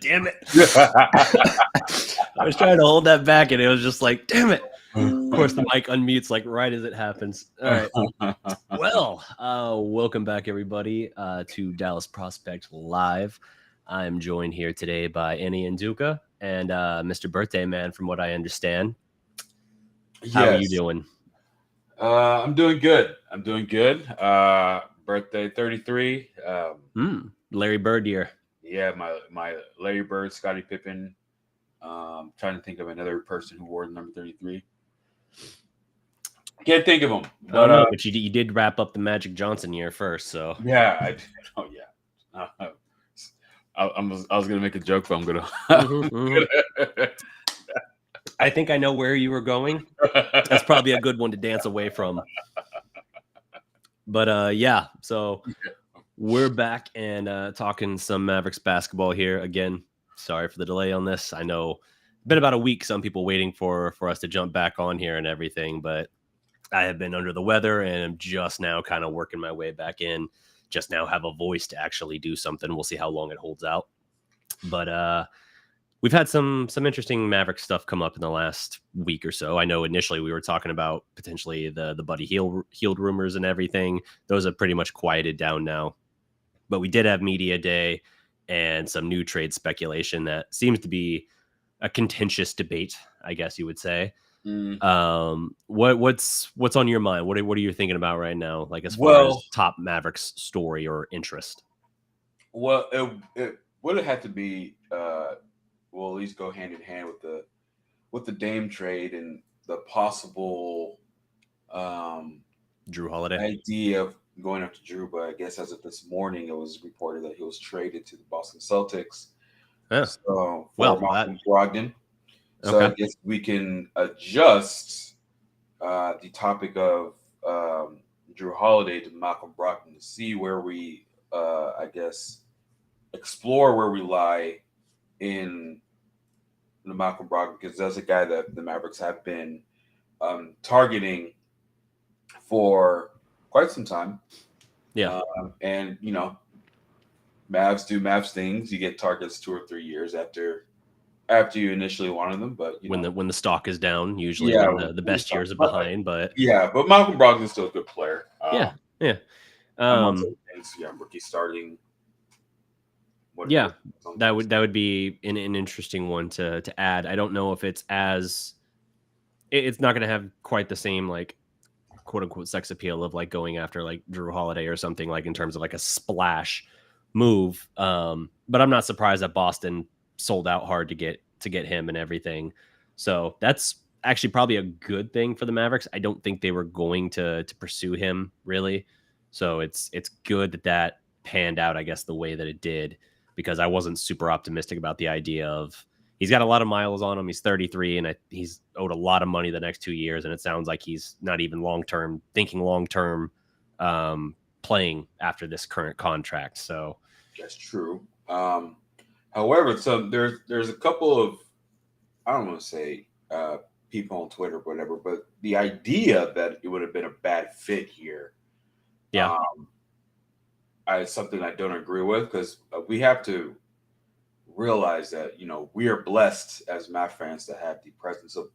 Damn it. I was trying to hold that back and it was just like, damn it. Of course, the mic unmutes like right as it happens. All right. Well, welcome back, everybody, to Dallas Prospect Live. I'm joined here today by Enyi and Nduka and Mr. Birthday Man, from what I understand. How are you doing? I'm doing good. Birthday 33. Larry Bird year. Yeah, my Larry Bird, Scottie Pippen. Trying to think of another person who wore the number 33. Can't think of them. But, but you did wrap up the Magic Johnson year first, so yeah. I was gonna make a joke, but I'm gonna. I think I know where you were going. That's probably a good one to dance away from. But yeah, so we're back and talking some Mavericks basketball here again. Sorry for the delay on this. I know it's been about a week. Some people waiting for us to jump back on here and everything, but I have been under the weather and I'm just now kind of working my way back in. Just now have a voice to actually do something. We'll see how long it holds out. But we've had some interesting Maverick stuff come up in the last week or so. I know initially we were talking about potentially the Buddy Hield rumors and everything. Those have pretty much quieted down now. But we did have media day and some new trade speculation that seems to be a contentious debate, I guess you would say. What's on your mind? What are you thinking about right now? Like as far as top Mavericks story or interest? Well, it would have had to be at least go hand in hand with the Dame trade and the possible Jrue Holiday idea of going after Jrue. But I guess as of this morning, it was reported that he was traded to the Boston Celtics. So Malcolm Brogdon. So I guess we can adjust the topic of Jrue Holiday to Malcolm Brogdon to see where we, I guess, explore where we lie in the Malcolm Brogdon, because that's a guy that the Mavericks have been targeting for quite some time. Yeah. And, Mavs do Mavs things. You get targets 2 or 3 years after you initially wanted them, but when the stock is down, usually when the best years are behind. But but Malcolm Brogdon is still a good player. Rookie starting. That would be an interesting one to add. I don't know if it's not going to have quite the same like quote unquote sex appeal of like going after like Jrue Holiday or something, like in terms of like a splash move. But I'm not surprised that Boston sold out hard to get him and everything. So that's actually probably a good thing for the Mavericks. I don't think they were going to pursue him really. So it's good that panned out, I guess, the way that it did, because I wasn't super optimistic about the idea of he's got a lot of miles on him. He's 33 and he's owed a lot of money the next 2 years. And it sounds like he's not even thinking long-term playing after this current contract. So that's true. However, so there's a couple of, I don't want to say people on Twitter or whatever, but the idea that it would have been a bad fit here, is something I don't agree with, because we have to realize that we are blessed as Mavs fans to have the presence of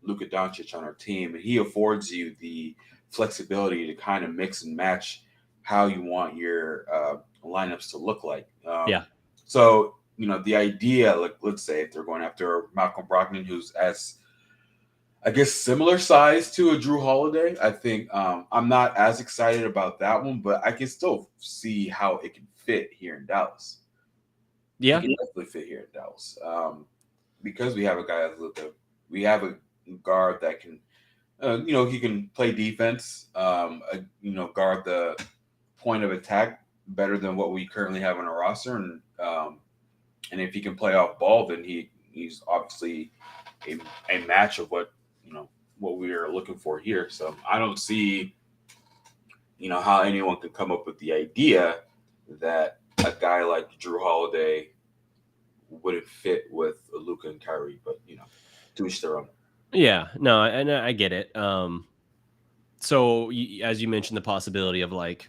Luka Doncic on our team, and he affords you the flexibility to kind of mix and match how you want your lineups to look like. So the idea, like, let's say if they're going after Malcolm Brogdon, who's as, I guess, similar size to a Jrue Holiday, I think I'm not as excited about that one, but I can still see how it can fit here in Dallas. Yeah, it can definitely fit here in Dallas because we have a guy like Luka. We have a guard that can, he can play defense, guard the point of attack better than what we currently have on our roster, and if he can play off ball, then he's obviously a match of what we are looking for here. So I don't see, how anyone could come up with the idea that a guy like Jrue Holiday wouldn't fit with Luka and Kyrie, but to each their own. Yeah, no, and I get it. So as you mentioned, the possibility of like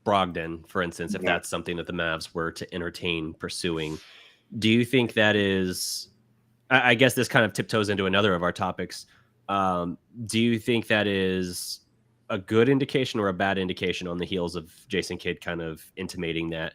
Brogdon, for instance, if Yeah. that's something that the Mavs were to entertain pursuing, do you think that is? I guess this kind of tiptoes into another of our topics. Do you think that is a good indication or a bad indication on the heels of Jason Kidd kind of intimating that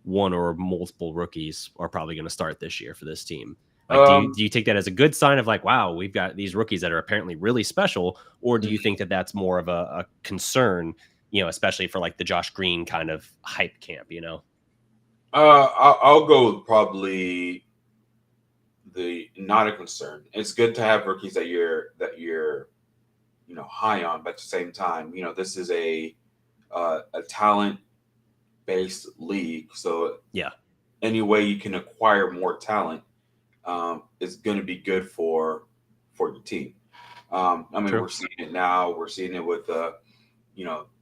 one or multiple rookies are probably going to start this year for this team? Like, Um, do you take that as a good sign of like, wow, we've got these rookies that are apparently really special, or do you think that that's more of a concern, especially for like the Josh Green kind of hype camp, I'll go with probably the not a concern. It's good to have rookies that you're high on, but at the same time, this is a talent based league, so Yeah, any way you can acquire more talent is going to be good for your team. I mean, true. we're seeing it now. We're seeing it with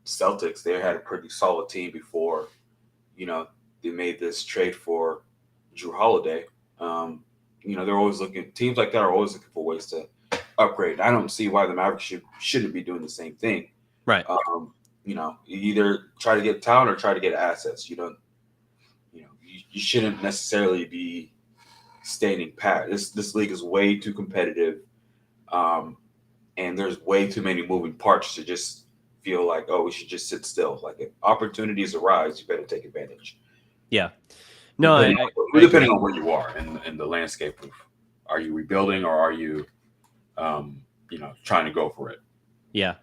Celtics. They had a pretty solid team before they made this trade for Jrue Holiday. They're always looking. Teams like that are always looking for ways to upgrade. I don't see why the Mavericks shouldn't be doing the same thing. Right. You either try to get talent or try to get assets. You don't. You shouldn't necessarily be standing pat. This league is way too competitive, and there's way too many moving parts to just feel like, oh, we should just sit still. Like if opportunities arise, you better take advantage. Yeah. No, depending on where you are in the landscape of, are you rebuilding or are you, trying to go for it? Yeah.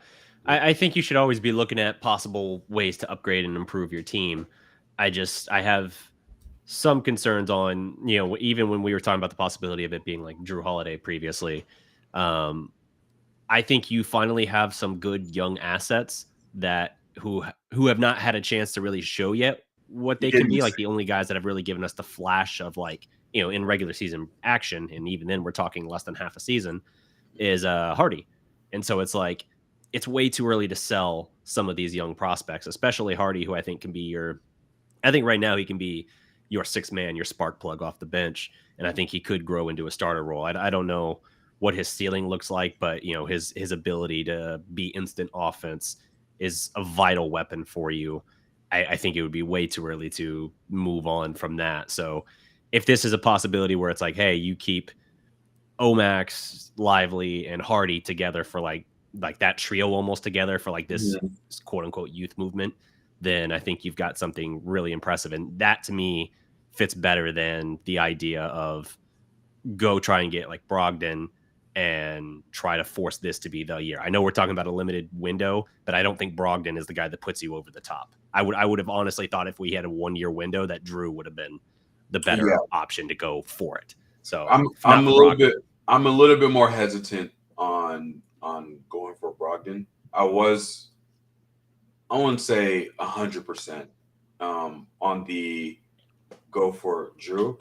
I think you should always be looking at possible ways to upgrade and improve your team. I have some concerns on, even when we were talking about the possibility of it being like Jrue Holiday previously. I think you finally have some good young assets that who have not had a chance to really show yet what they can be. Like the only guys that have really given us the flash of like, in regular season action, and even then we're talking less than half a season, is Hardy. And so it's like, it's way too early to sell some of these young prospects, especially Hardy, who I think right now he can be your sixth man, your spark plug off the bench. And I think he could grow into a starter role. I don't know what his ceiling looks like, but his ability to be instant offense is a vital weapon for you. I think it would be way too early to move on from that. So if this is a possibility where it's like, hey, you keep Omax, Lively, and Hardy together for like that trio almost together for like this quote unquote youth movement, then I think you've got something really impressive. And that to me fits better than the idea of go try and get like Brogdon and try to force this to be the year. I know we're talking about a limited window, but I don't think Brogdon is the guy that puts you over the top. I would have honestly thought if we had a 1 year window that Jrue would have been the better option to go for it. So I'm a little bit more hesitant on going for Brogdon. I wouldn't say 100% on the go for Jrue.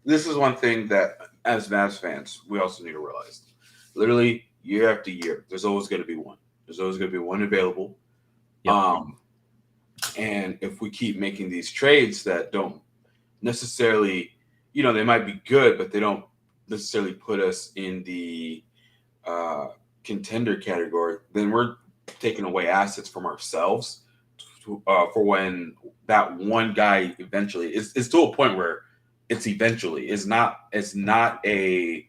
This is one thing that as Mavs fans we also need to realize. Literally year after year, there's always going to be one. There's always going to be one available. Yep. And if we keep making these trades that don't necessarily, they might be good, but they don't necessarily put us in the contender category, then we're taking away assets from ourselves for when that one guy eventually is to a point where it's eventually. It's not a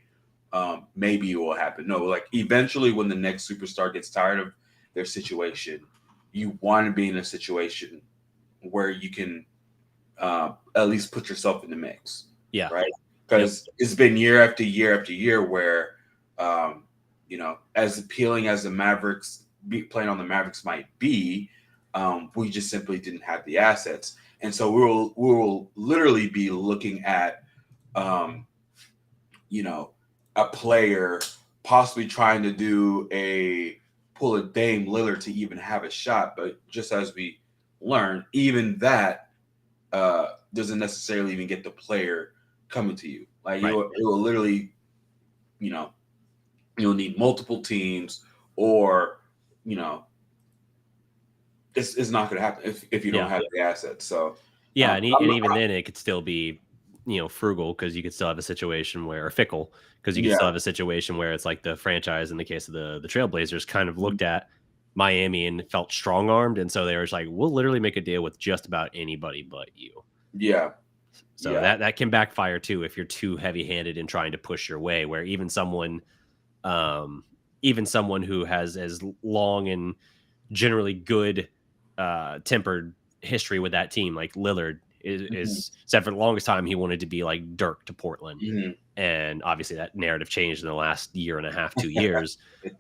maybe it will happen. No, like eventually when the next superstar gets tired of their situation, you want to be in a situation where you can at least put yourself in the mix. Yeah. Right. Because it's been year after year after year where, as appealing as the Mavericks playing on the Mavericks might be, we just simply didn't have the assets. And so we will literally be looking at, a player possibly trying to pull a Dame Lillard to even have a shot. But just as we learned, even that doesn't necessarily even get the player coming to you. Like it will literally, you'll need multiple teams, or it's not going to happen if you don't have the assets. So and even then it could still be frugal, because you could still have a situation where, or fickle, because you could still have a situation where it's like the franchise in the case of the Trailblazers kind of looked at, Miami and felt strong armed, and so they were just like, we'll literally make a deal with just about anybody but you. Yeah. So that can backfire too if you're too heavy handed in trying to push your way. Where even someone who has as long and generally good tempered history with that team, like Lillard, is said for the longest time he wanted to be like Dirk to Portland. And obviously that narrative changed in the last year and a half, 2 years.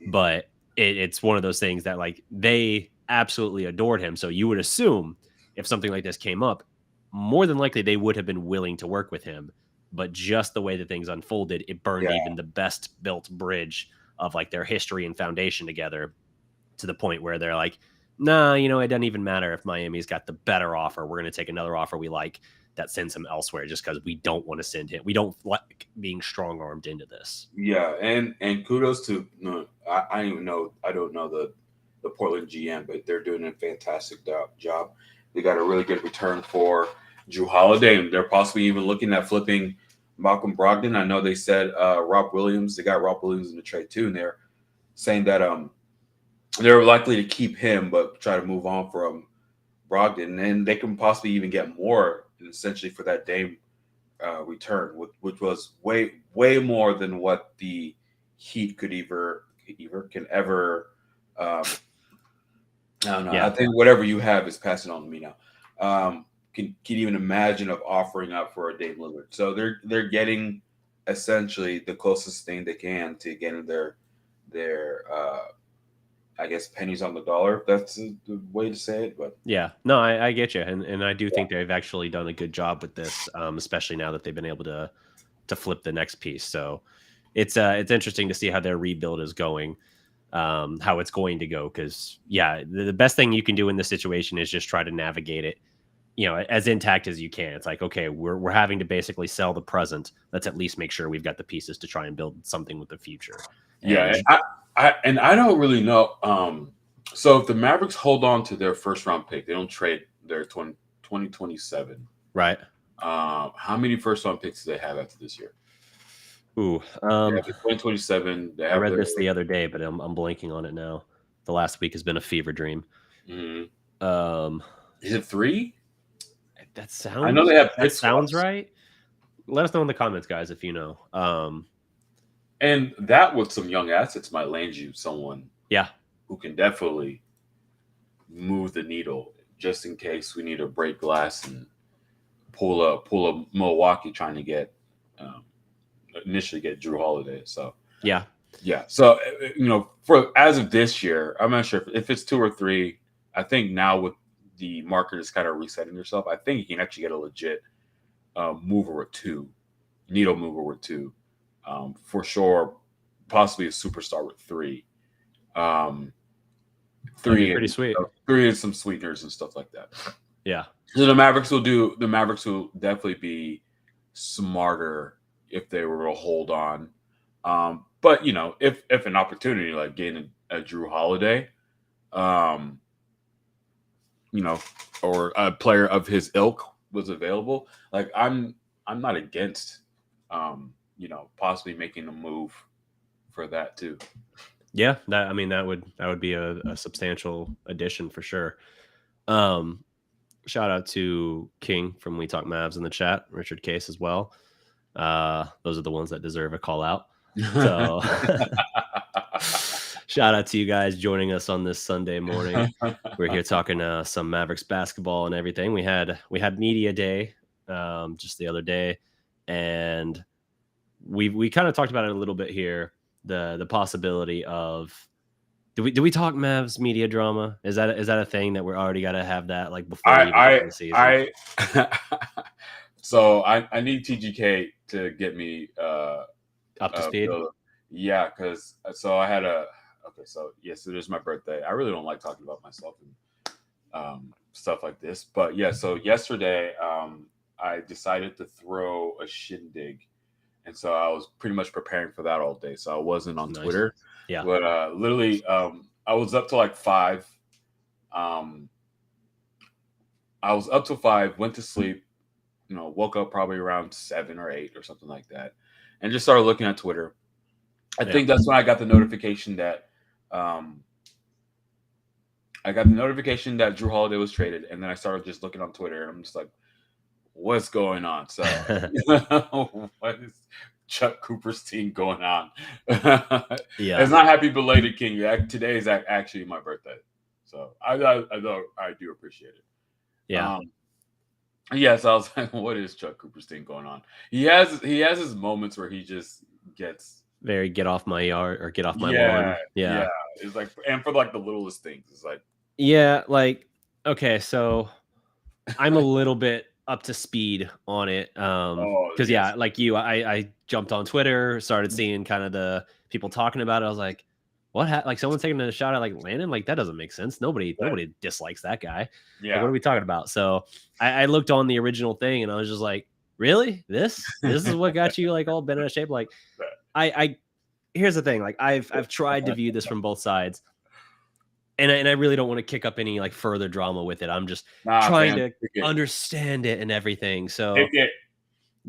But it's one of those things that like they absolutely adored him. So you would assume if something like this came up, more than likely they would have been willing to work with him. But just the way that things unfolded, it burned even the best built bridge of like their history and foundation together, to the point where they're like, nah, it doesn't even matter if Miami's got the better offer. We're going to take another offer we like that sends him elsewhere, just because we don't want to send him. We don't like being strong armed into this. Yeah, and kudos to I don't even know. I don't know the Portland GM, but they're doing a fantastic job. They got a really good return for Jrue Holiday, and they're possibly even looking at flipping Malcolm Brogdon. I know they said Rob Williams. They got Rob Williams in the trade too, and they're saying that they're likely to keep him, but try to move on from Brogdon, and they can possibly even get more essentially for that Dame return, which was way more than what the Heat could can ever. I don't know. Yeah. I think whatever you have is passing on to me now. Can even imagine of offering up for a Dame Lillard. So they're getting essentially the closest thing they can to getting their I guess pennies on the dollar, if that's the way to say it. But yeah, no, I get you, and I do think they've actually done a good job with this, especially now that they've been able to flip the next piece. So it's interesting to see how their rebuild is going, how it's going to go. Because the best thing you can do in this situation is just try to navigate it, as intact as you can. It's like, okay, we're having to basically sell the present. Let's at least make sure we've got the pieces to try and build something with the future. And I don't really know. So if the Mavericks hold on to their first round pick, they don't trade their 2027. Right. How many first round picks do they have after this year? Ooh, 2027. I read this the other day, but I'm blanking on it now. The last week has been a fever dream. Mm-hmm. Is it 3? That sounds. I know they have. That sounds right. Let us know in the comments, guys, if you know. And that with some young assets might land you someone, who can definitely move the needle, just in case we need to break glass and pull a Milwaukee trying to get initially get Jrue Holiday. So yeah. So for as of this year, I'm not sure if it's 2 or 3. I think now with the market is kind of resetting yourself, I think you can actually get a legit mover with 2, needle mover with 2. For sure, possibly a superstar with 3. 3 pretty sweet. 3 and some sweeteners and stuff like that. Yeah. So the Mavericks will definitely be smarter if they were to hold on. But if an opportunity like getting a Jrue Holiday, or a player of his ilk was available, like I'm not against possibly making a move for that too. Yeah, that would be a substantial addition for sure. Shout out to King from We Talk Mavs in the chat, Richard Case as well. Those are the ones that deserve a call out. So shout out to you guys joining us on this Sunday morning. We're here talking some Mavericks basketball and everything. We had media day just the other day, and we kind of talked about it a little bit here. The possibility of do we talk Mavs media drama? Is that a thing that we're already got to have that like before the season? So I need TGK to get me up to speed. Yeah, because I had so there's my birthday. I really don't like talking about myself and stuff like this, but so yesterday I decided to throw a shindig. And so I was pretty much preparing for that all day. So I wasn't on Twitter. Yeah. But literally, I was up to like 5. I was up to 5, went to sleep, woke up probably around 7 or 8 or something like that. And just started looking at Twitter. I think that's when I got the notification that I got the notification that Jrue Holiday was traded, and then I started just looking on Twitter, and I'm just like, what's going on? So, what is Chuck Cooper's team going on? Yeah. It's not happy belated King. Today is actually my birthday, so I do appreciate it. Yeah. Yes, I was like, what is Chuck Cooper's team going on? He has his moments where he just gets very get off my yard or get off my yeah, lawn. Yeah. It's like, and for like the littlest things, it's like Yeah, like okay, so I'm a little bit up to speed on it. oh Because yes, yeah, like you, I jumped on Twitter, started seeing kind of the people talking about it. I was like, like someone's taking a shot at like Landon? Like that doesn't make sense. Nobody dislikes that guy. Like, what yeah. are we talking about? So I looked on the original thing and I was just like, really? This is what got you like all bent out of shape? Like I here's the thing, like I've tried to view this from both sides. And I really don't want to kick up any like further drama with it. I'm just Nah, trying fam, to understand it and everything. kick So it,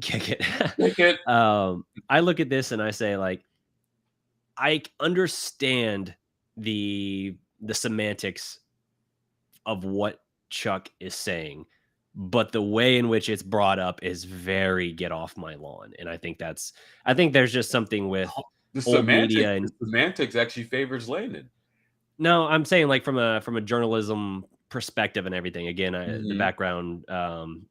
kick it. kick it. I look at this and I say like I understand the semantics of what Chuck is saying, but the way in which it's brought up is very get off my lawn. And I think there's just something with old media The and semantics actually favors Landon. no, I'm saying like from a journalism perspective and everything. Again, the Mm-hmm. background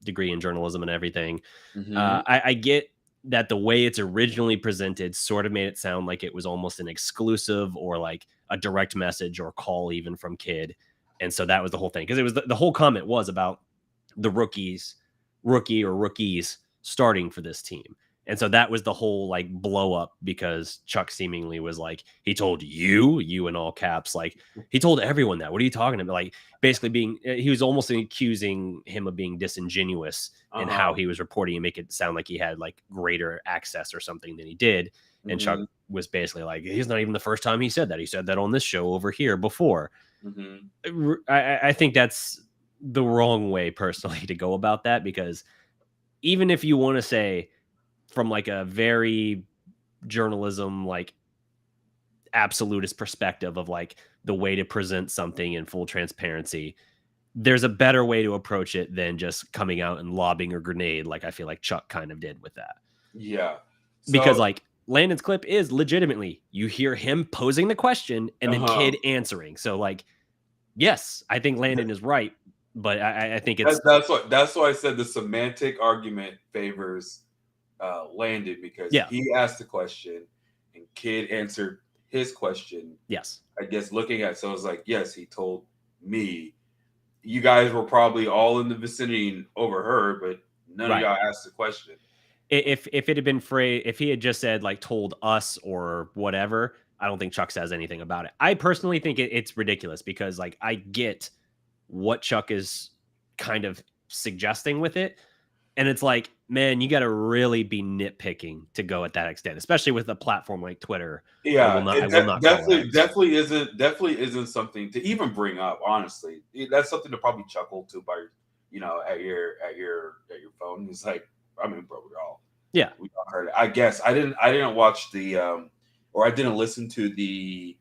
degree in journalism and everything. Mm-hmm. I get that the way it's originally presented sort of made it sound like it was almost an exclusive or like a direct message or call even from Kid, and so that was the whole thing because it was the whole comment was about the rookies starting for this team. And so that was the whole like blow up because Chuck seemingly was like, he told you in all caps, like he told everyone that. What are you talking about? Like basically he was almost accusing him of being disingenuous in how he was reporting and make it sound like he had like greater access or something than he did. And Chuck was basically like, he's not even the first time he said that. He said that on this show over here before. I think that's the wrong way personally to go about that because even if you want to say from like a very journalism like absolutist perspective of like the way to present something in full transparency, there's a better way to approach it than just coming out and lobbing a grenade like I feel like Chuck kind of did with that. Yeah. Because So, like Landon's clip is legitimately you hear him posing the question and then Kid answering. So like yes, I think Landon is right, but I think it's that's why I said the semantic argument favors Landon because he asked the question and Kid answered his question. Yes. I guess looking at so it's like, yes, he told me. You guys were probably all in the vicinity and overheard, but none of y'all asked the question. If it had been if he had just said like told us or whatever, I don't think Chuck says anything about it. I personally think it's ridiculous because like I get what Chuck is kind of suggesting with it. And it's like, man, you got to really be nitpicking to go at that extent, especially with a platform like Twitter. Yeah, I will not definitely isn't something to even bring up. Honestly, that's something to probably chuckle to by at your phone. It's like, I mean, bro, we all heard it. I guess I didn't watch the or I didn't listen to the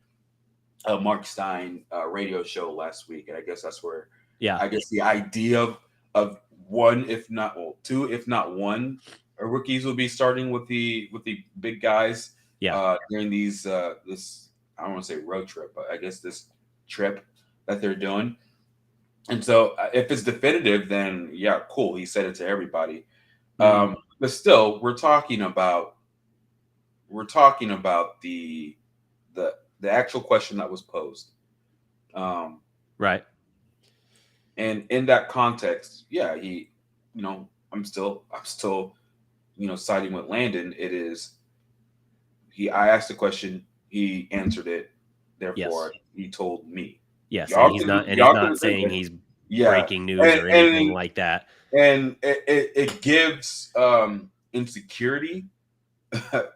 Mark Stein radio show last week, and I guess that's where I guess the idea of one, if not two, if not one, rookies will be starting with the big guys. During these this I don't want to say road trip, but I guess this trip that they're doing. And so if it's definitive, then yeah, cool. He said it to everybody. But still, we're talking about the actual question that was posed. Right. And in that context, yeah, I'm still siding with Landon. It is I asked the question, he answered it, therefore he told me. Yes, and he's not saying he's breaking news or anything like that. And it gives insecurity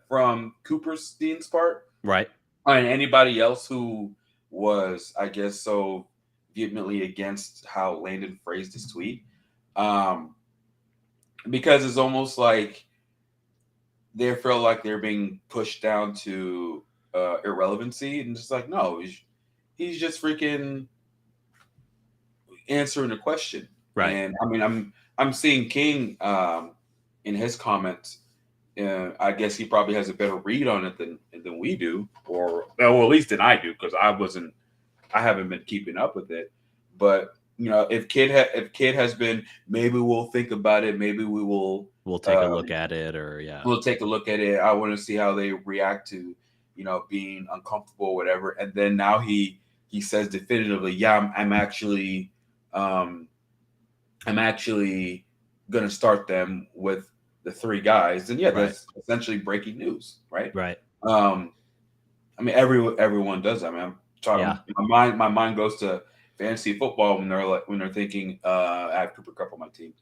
from Cooperstein's part. Right. And anybody else who was, I guess, so vehemently against how Landon phrased his tweet. Because it's almost like they feel like they're being pushed down to irrelevancy, and just like, no, he's just freaking answering the question. Right. And I mean, I'm seeing King in his comments. I guess he probably has a better read on it than we do, or well, at least than I do, because I haven't been keeping up with it. But if Kid has been, maybe we'll think about it. Maybe we'll take a look at it, or we'll take a look at it. I want to see how they react to being uncomfortable, or whatever. And then now he says definitively, yeah, I'm actually gonna start them with the three guys. And yeah, that's essentially breaking news, right? Right. I mean, everyone does that. I mean, I'm talking. My mind goes to fantasy football when they're thinking, I have Cooper Kupp on my team,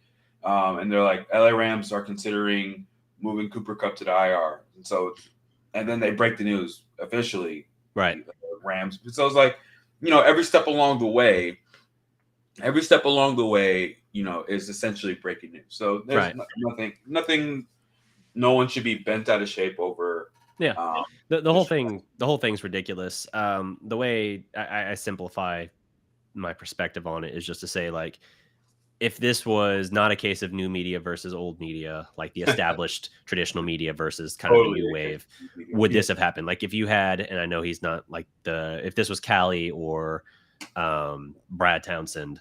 and they're like, LA Rams are considering moving Cooper Kupp to the IR, and then they break the news officially, right? Rams. So it's like, every step along the way, is essentially breaking news. So there's nothing. No one should be bent out of shape over. Yeah, the whole thing's ridiculous. The way I simplify my perspective on it is just to say, like, if this was not a case of new media versus old media, like the established traditional media versus kind of the new wave, would this have happened? Like if you had, and I know he's not like if this was Callie or Brad Townsend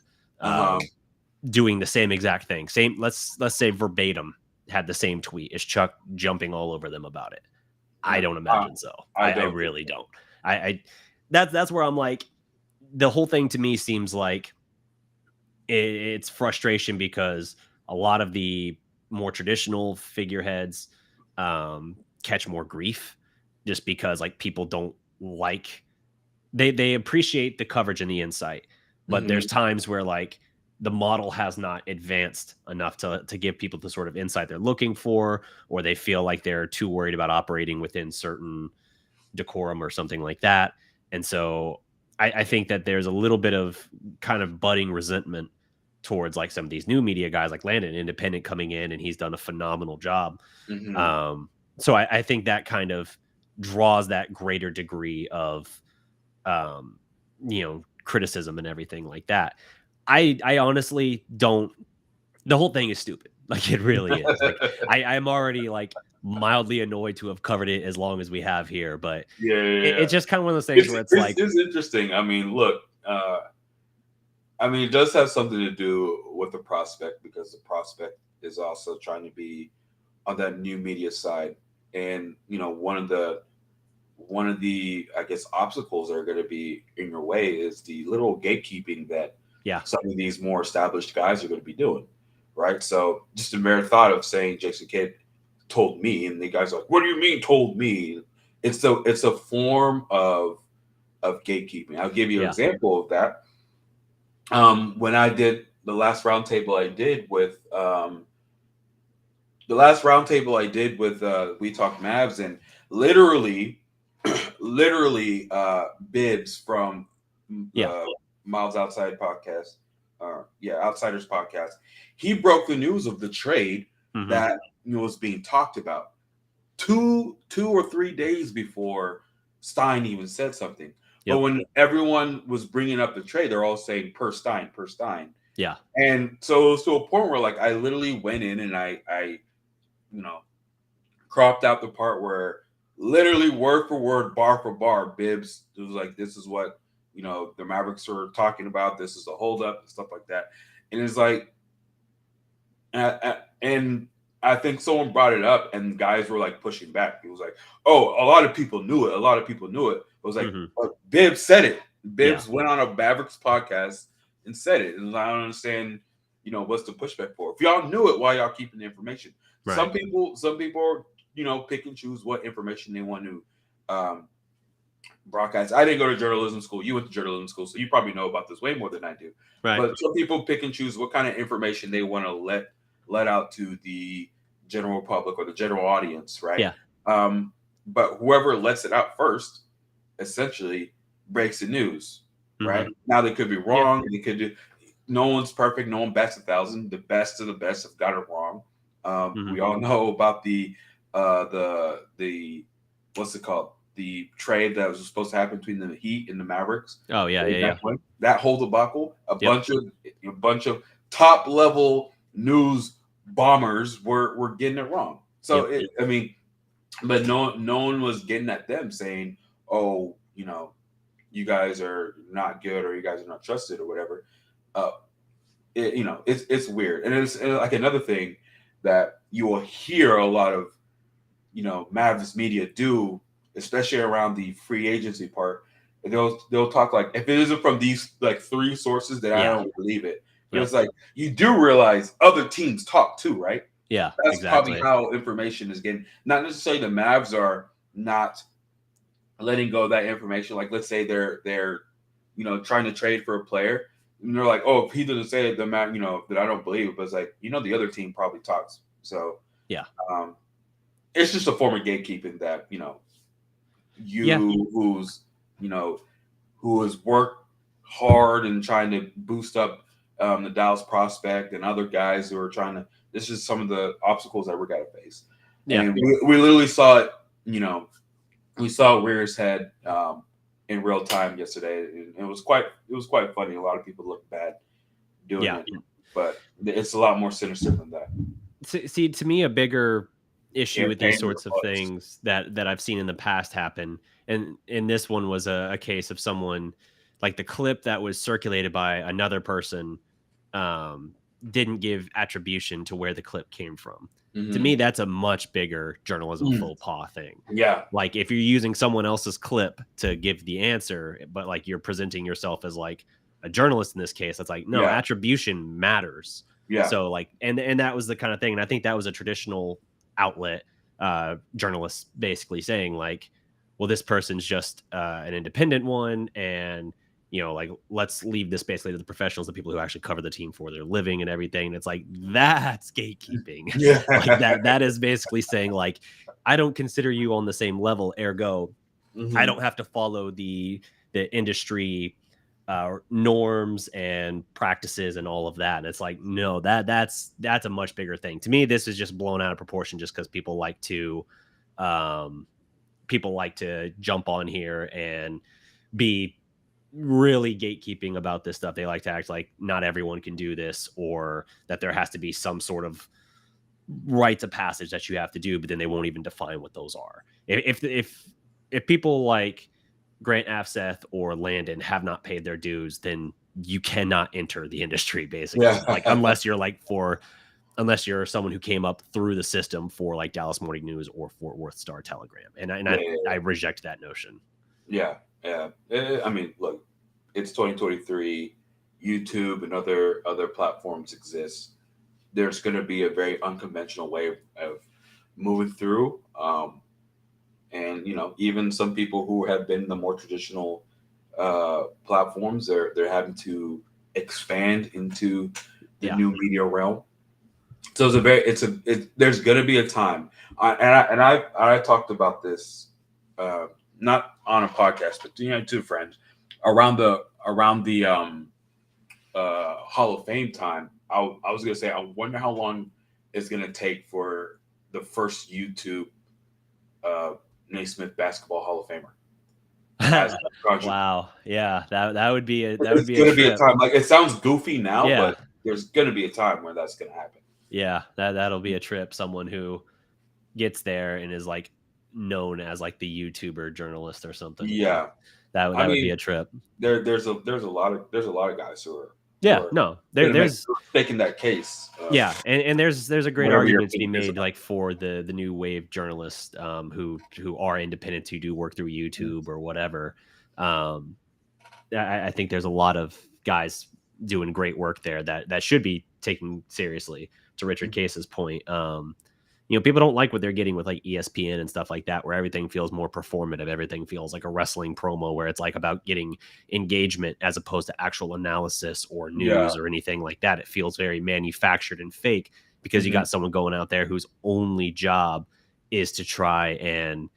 doing the same exact thing, let's say verbatim, had the same tweet, is Chuck jumping all over them about it? I don't imagine so. I really don't. That's where I'm like, the whole thing to me seems like it's frustration because a lot of the more traditional figureheads catch more grief just because like people don't like, they appreciate the coverage and the insight, but there's times where like the model has not advanced enough to give people the sort of insight they're looking for, or they feel like they're too worried about operating within certain decorum or something like that. And so I think that there's a little bit of kind of budding resentment towards like some of these new media guys, like Landon, independent, coming in, and he's done a phenomenal job. So I think that kind of draws that greater degree of, criticism and everything like that. I honestly don't. The whole thing is stupid. Like it really is. Like I'm already like mildly annoyed to have covered it as long as we have here, but it's just kind of one of those things where it's like, it's interesting. I mean, look, it does have something to do with the prospect, because the prospect is also trying to be on that new media side, and one of the I guess obstacles that are going to be in your way is the little gatekeeping that some of these more established guys are going to be doing, right? So just the mere thought of saying Jason Kidd told me, and the guys are like, what do you mean told me? It's a form of gatekeeping. I'll give you an example of that. When I did the last roundtable I did with We Talk Mavs, and literally Bibbs from Miles Outside podcast, Outsiders podcast, he broke the news of the trade that was being talked about 2 or 3 days before Stein even said something. But when everyone was bringing up the trade, they're all saying per Stein. Yeah. And so it was to a point where like I literally went in and I cropped out the part where literally word for word, bar for bar, Bibbs, it was like, this is what the Mavericks are talking about. This is the holdup and stuff like that. And it's like, and I think someone brought it up, and guys were like pushing back. It was like, oh, a lot of people knew it. It was like, Bibbs said it. Bibbs went on a Mavericks podcast and said it. And I don't understand, what's the pushback for? If y'all knew it, why y'all keeping the information? Right. Some people pick and choose what information they want to broadcast. I didn't go to journalism school. You went to journalism school, so you probably know about this way more than I do. Right. But some people pick and choose what kind of information they want to let out to the general public or the general audience, right? Yeah. But whoever lets it out first essentially breaks the news, right? Now they could be wrong. They could do. No one's perfect. No one bats 1,000. The best of the best have got it wrong. We all know about the what's it called? the trade that was supposed to happen between the Heat and the Mavericks. Oh yeah. That whole debacle, a Yep. bunch of top level news bombers were getting it wrong. So Yep. I mean, but no one was getting at them saying, "Oh, you guys are not good or you guys are not trusted or whatever." It's weird, and it's like another thing that you will hear a lot of Mavs media do, especially around the free agency part. They'll talk like, if it isn't from these like three sources, that I Yeah. don't believe it. But Yep. it's like, you do realize other teams talk too, right? Yeah. That's probably Exactly. how information is getting. Not necessarily the Mavs are not letting go of that information. Like, let's say they're trying to trade for a player, and they're like, oh, if he doesn't say it, then that I don't believe it. But it's like, the other team probably talks. So Yeah. It's just a form of gatekeeping that Yeah. who has worked hard and trying to boost up the Dallas prospect and other guys who are trying to. This is some of the obstacles that we're got to face, and we literally saw it. We saw Rear's head in real time yesterday. It was quite funny. A lot of people look bad doing it, but it's a lot more sinister than that. See, to me, a bigger issue with these sorts of things that I've seen in the past happen, and this one was a case of someone, like the clip that was circulated by another person didn't give attribution to where the clip came from. Mm-hmm. To me, that's a much bigger journalism faux pas thing. Yeah. Like, if you're using someone else's clip to give the answer, but like you're presenting yourself as like a journalist in this case, that's like, no, attribution matters. Yeah. So like, and that was the kind of thing. And I think that was a traditional outlet, journalists basically saying like, well, this person's just an independent one. And, like, let's leave this basically to the professionals, the people who actually cover the team for their living and everything. And it's like, that's gatekeeping. Yeah. Like that is basically saying like, I don't consider you on the same level. Ergo, I don't have to follow the industry norms and practices and all of that. And it's like, no, that's a much bigger thing. To me, this is just blown out of proportion just because people like to jump on here and be really gatekeeping about this stuff. They like to act like not everyone can do this, or that there has to be some sort of rites of passage that you have to do, but then they won't even define what those are. If people like Grant Afseth or Landon have not paid their dues, then you cannot enter the industry, basically. Yeah. Like, unless you're someone who came up through the system for like Dallas Morning News or Fort Worth Star Telegram. And I reject that notion. Yeah. I mean, look, it's 2023. YouTube and other platforms exist. There's going to be a very unconventional way of moving through. And even some people who have been the more traditional platforms, they're having to expand into the new media realm. So there's going to be a time, and I talked about this not on a podcast, but to friends around the Hall of Fame time. I was going to say, I wonder how long it's going to take for the first YouTube Naismith Basketball Hall of Famer. Wow, yeah, that would be a going to be a time. Like, it sounds goofy now, but there's going to be a time where that's going to happen. Yeah, that'll be a trip. Someone who gets there and is like known as like the YouTuber journalist or something. Yeah, that would be a trip. There's a lot of guys who are. There's taking that case. And there's a great argument to be made like for the new wave journalists who are independent, who do work through YouTube or whatever. I think there's a lot of guys doing great work there that should be taken seriously. To Richard Case's point, people don't like what they're getting with like ESPN and stuff like that, where everything feels more performative. Everything feels like a wrestling promo, where it's like about getting engagement as opposed to actual analysis or news or anything like that. It feels very manufactured and fake because you got someone going out there whose only job is to try and,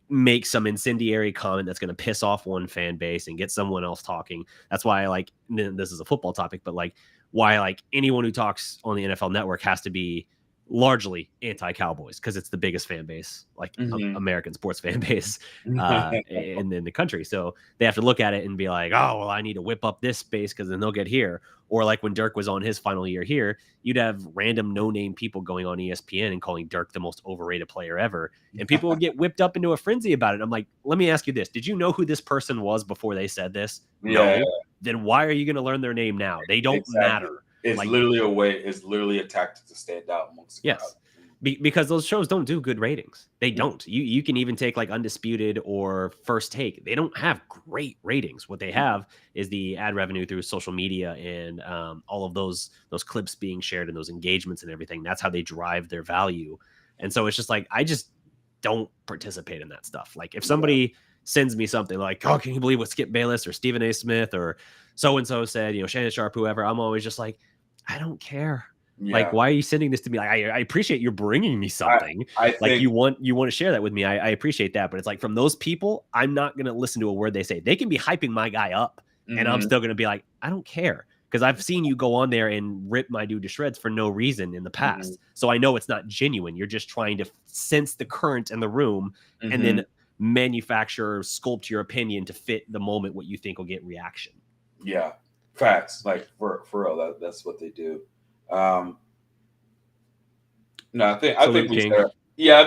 make some incendiary comment that's going to piss off one fan base and get someone else talking. That's why this is a football topic, but like why like anyone who talks on the NFL Network has to be largely anti-Cowboys because it's the biggest fan base, like American sports fan base in the country. So they have to look at it and be like, oh, well, I need to whip up this space because then they'll get here. Or like when Dirk was on his final year here, you'd have random no-name people going on ESPN and calling Dirk the most overrated player ever. And people would get whipped up into a frenzy about it. I'm like, let me ask you this. Did you know who this person was before they said this? Yeah. No. Then why are you going to learn their name now? They don't matter. It's like, literally a way. It's literally a tactic to stand out amongst the crowd. Because those shows don't do good ratings. They don't. You can even take like Undisputed or First Take. They don't have great ratings. What they have is the ad revenue through social media and all of those clips being shared and those engagements and everything. That's how they drive their value. And so it's just like, I just don't participate in that stuff. Like if somebody sends me something like, oh, can you believe what Skip Bayless or Stephen A. Smith or so-and-so said, Shannon Sharp, whoever, I'm always just like, I don't care. Yeah. Like, why are you sending this to me? Like, I appreciate you're bringing me something. I think you want to share that with me. I appreciate that. But it's like from those people, I'm not going to listen to a word they say. They can be hyping my guy up and I'm still going to be like, I don't care. Because I've seen you go on there and rip my dude to shreds for no reason in the past. So I know it's not genuine. You're just trying to sense the current in the room and then manufacture or sculpt your opinion to fit the moment what you think will get reaction. Yeah. Facts. Like for real, that's what they do. No, I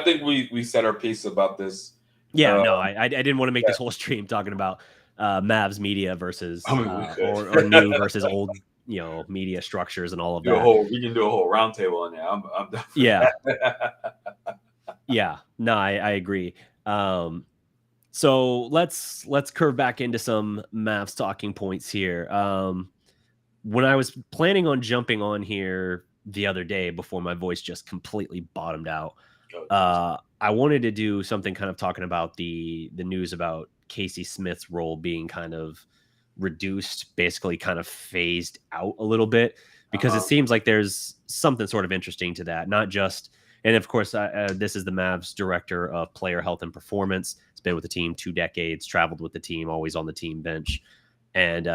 think we said our piece about this. Yeah, no, I didn't want to make this whole stream talking about Mavs media versus or new versus old, media structures and all of that. We can do a whole roundtable on there. I'm done for that. Yeah, no, I agree. So let's curve back into some Mavs talking points here. When I was planning on jumping on here the other day before my voice just completely bottomed out, I wanted to do something kind of talking about the news about Casey Smith's role being kind of reduced, basically kind of phased out a little bit, because it seems like there's something sort of interesting to that. Not just, and of course, this is the Mavs director of player health and performance. It's been with the team 2 decades, traveled with the team, always on the team bench. And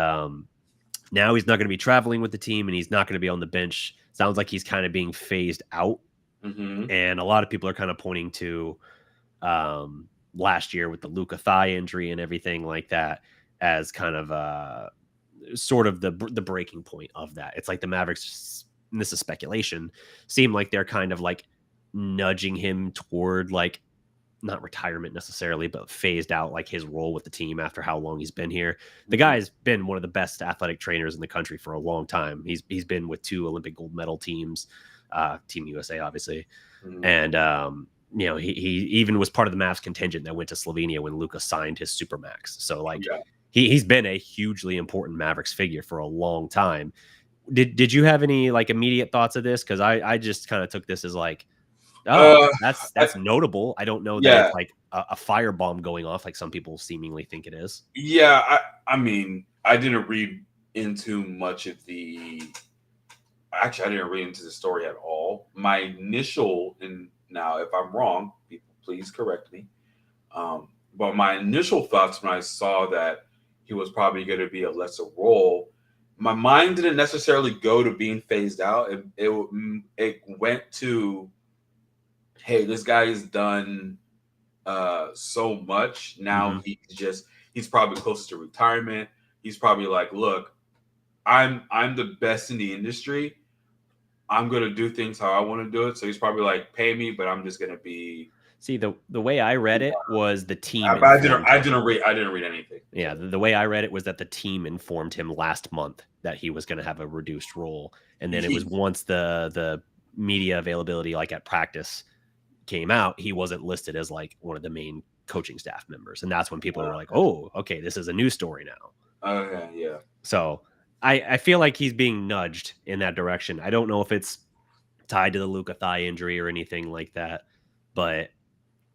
now he's not going to be traveling with the team and he's not going to be on the bench. Sounds like he's kind of being phased out. And a lot of people are kind of pointing to last year with the Luka thigh injury and everything like that as kind of sort of the breaking point of that. It's like the Mavericks, and this is speculation, seem like they're kind of like nudging him toward like not retirement necessarily, but phased out like his role with the team after how long he's been here. The guy's been one of the best athletic trainers in the country for a long time. He's been with 2 Olympic gold medal teams, Team USA, obviously. And, he even was part of the Mavs contingent that went to Slovenia when Luka signed his Supermax. So like he's been a hugely important Mavericks figure for a long time. Did you have any like immediate thoughts of this? Cause I just kind of took this as like, that's notable. I don't know that it's like a firebomb going off like some people seemingly think it is. Yeah, I mean, I didn't read into much of I didn't read into the story at all. My initial, and now if I'm wrong, people please correct me. But my initial thoughts when I saw that he was probably going to be a lesser role, my mind didn't necessarily go to being phased out. It went to, hey, this guy has done so much. Now he's probably close to retirement. He's probably like, look, I'm the best in the industry. I'm going to do things how I want to do it. So he's probably like, pay me, but I'm just going to be. See, the way I read it was the team. I didn't read anything. Yeah, the way I read it was that the team informed him last month that he was going to have a reduced role, and then it was once the media availability, like at practice, came out, he wasn't listed as like one of the main coaching staff members, and that's when people were like, "Oh, okay, this is a news story now." Okay, yeah. So I feel like he's being nudged in that direction. I don't know if it's tied to the Luka thigh injury or anything like that, but.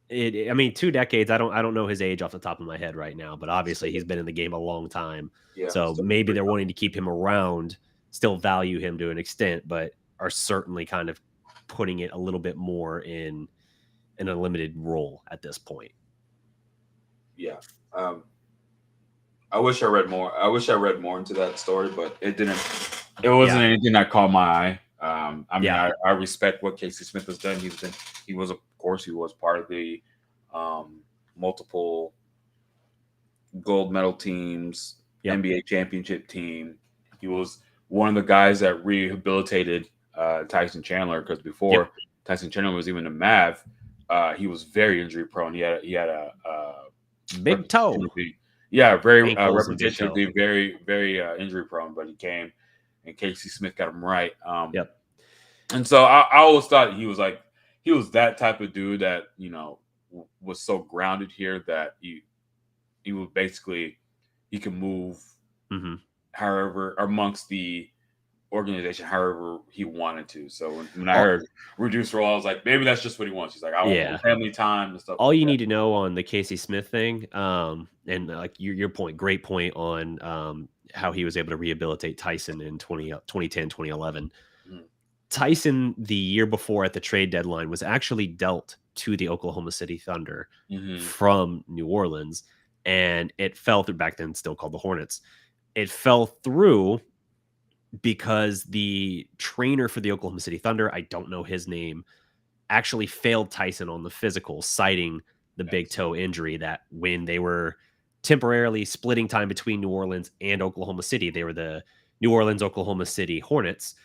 I mean, 2 decades. I don't know his age off the top of my head right now, but obviously he's been in the game a long time. Yeah, so maybe they're wanting to keep him around, still value him to an extent, but are certainly kind of putting it a little bit more in a limited role at this point. Yeah. I wish I read more into that story, but it didn't. It wasn't anything that caught my eye. I mean, I respect what Casey Smith has done. He was part of the multiple gold medal teams, NBA championship team. He was one of the guys that rehabilitated Tyson Chandler, because before Tyson Chandler was even a Mav, he was very injury prone. He had a big toe. Very reputation to be very, very injury prone, but he came and Casey Smith got him right. And so I always thought he was that type of dude that, was so grounded here that he would basically, he can move however amongst the organization however he wanted to. So when I heard reduced role, I was like, maybe that's just what he wants. He's like, I want more family time and stuff. All you need to know on the Casey Smith thing, and like your point, great point on how he was able to rehabilitate Tyson in 2010, 2011. Tyson, the year before at the trade deadline, was actually dealt to the Oklahoma City Thunder from New Orleans, and it fell through, back then still called the Hornets. It fell through because the trainer for the Oklahoma City Thunder, I don't know his name, actually failed Tyson on the physical, citing the big toe injury, that when they were temporarily splitting time between New Orleans and Oklahoma City, they were the New Orleans, Oklahoma City Hornets.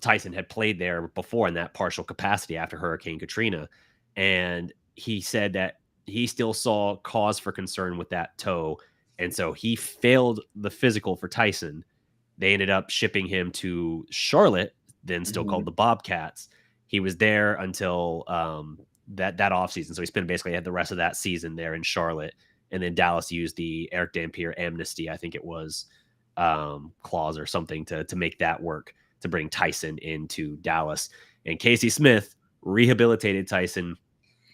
Tyson had played there before in that partial capacity after Hurricane Katrina. And he said that he still saw cause for concern with that toe. And so he failed the physical for Tyson. They ended up shipping him to Charlotte, then still called the Bobcats. He was there until that offseason. So he spent basically had the rest of that season there in Charlotte. And then Dallas used the Eric Dampier amnesty, I think it was, clause or something to make that work, to bring Tyson into Dallas. And Casey Smith rehabilitated Tyson.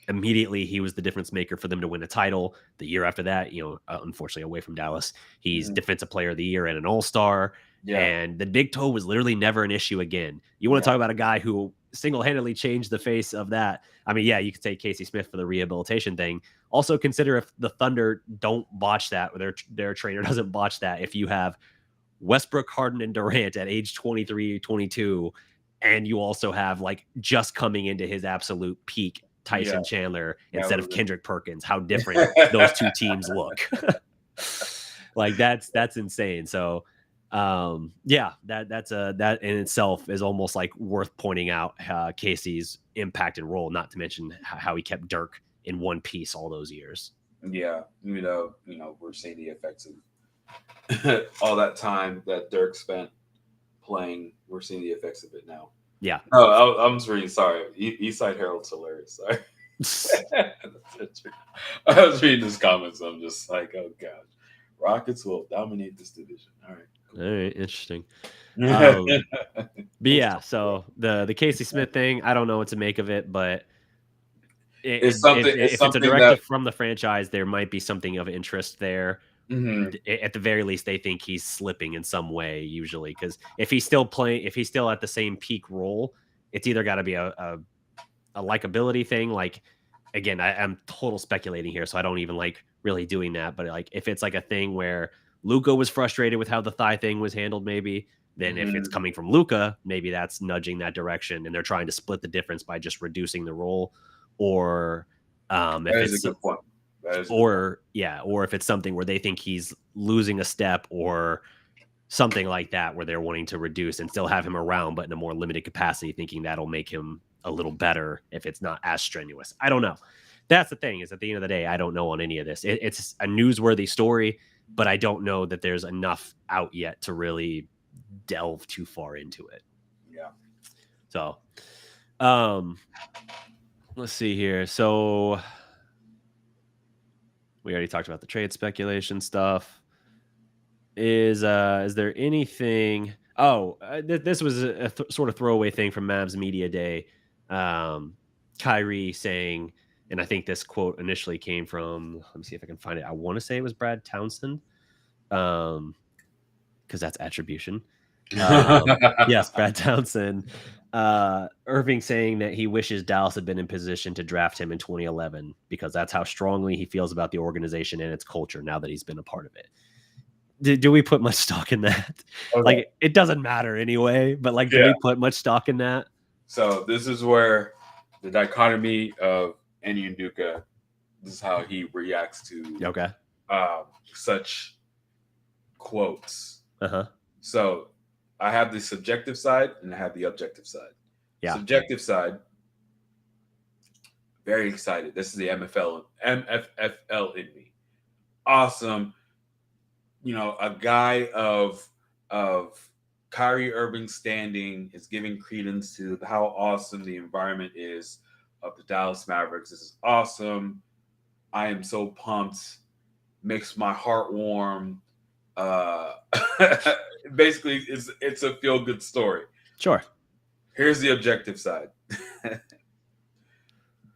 Immediately, he was the difference maker for them to win a title. The year after that, unfortunately away from Dallas, he's defensive player of the year and an all-star. And the big toe was literally never an issue again. You want to talk about a guy who single-handedly changed the face of that. I mean, you could say Casey Smith for the rehabilitation thing. Also consider if the Thunder don't botch that, or their trainer doesn't botch that, if you have Westbrook, Harden, and Durant at age 23, 22, and you also have like just coming into his absolute peak Tyson Chandler instead of Kendrick Perkins, how different those two teams look. Like that's insane. So that in itself is almost like worth pointing out Casey's impact and role, not to mention how he kept Dirk in one piece all those years. We're seeing the effects of all that time that Dirk spent playing. We're seeing the effects of it now. Yeah. Oh, I'm just reading. Sorry, Eastside Herald's hilarious. Sorry. I was reading his comments. I'm just like, oh gosh, Rockets will dominate this division. All right. Cool. All right, interesting. But yeah, so the Casey Smith thing, I don't know what to make of it, but if it's a directive from the franchise, there might be something of interest there. At the very least, they think he's slipping in some way, usually, because if he's still at the same peak role, it's either got to be a likability thing. Like, again, I'm total speculating here, so I don't even like really doing that. But like, if it's like a thing where Luka was frustrated with how the thigh thing was handled, maybe, then if it's coming from Luka, maybe that's nudging that direction, and they're trying to split the difference by just reducing the role. Or if it's a good point. Or if it's something where they think he's losing a step or something like that, where they're wanting to reduce and still have him around, but in a more limited capacity, thinking that'll make him a little better if it's not as strenuous. I don't know. That's the thing, is at the end of the day, I don't know on any of this. It's a newsworthy story, but I don't know that there's enough out yet to really delve too far into it. Yeah. So, let's see here. So we already talked about the trade speculation stuff. Is there anything? This was a sort of throwaway thing from Mavs Media Day. Kyrie saying, and I think this quote initially came from, let me see if I can find it. I want to say it was Brad Townsend, because that's attribution. Yes, Brad Townsend. Irving saying that he wishes Dallas had been in position to draft him in 2011 because that's how strongly he feels about the organization and its culture now that he's been a part of it. do we put much stock in that? Okay. Like, it doesn't matter anyway, but like, do we put much stock in that? So this is where the dichotomy of Enyi and Nduka, this is how he reacts to Okay. such quotes. Uh-huh. So I have the subjective side and I have the objective side. Yeah. Subjective side, very excited. This is the MFFL in me. Awesome. You know, a guy of Kyrie Irving standing is giving credence to how awesome the environment is of the Dallas Mavericks. This is awesome. I am so pumped. Makes my heart warm. Basically, it's a feel good story. Sure. Here's the objective side.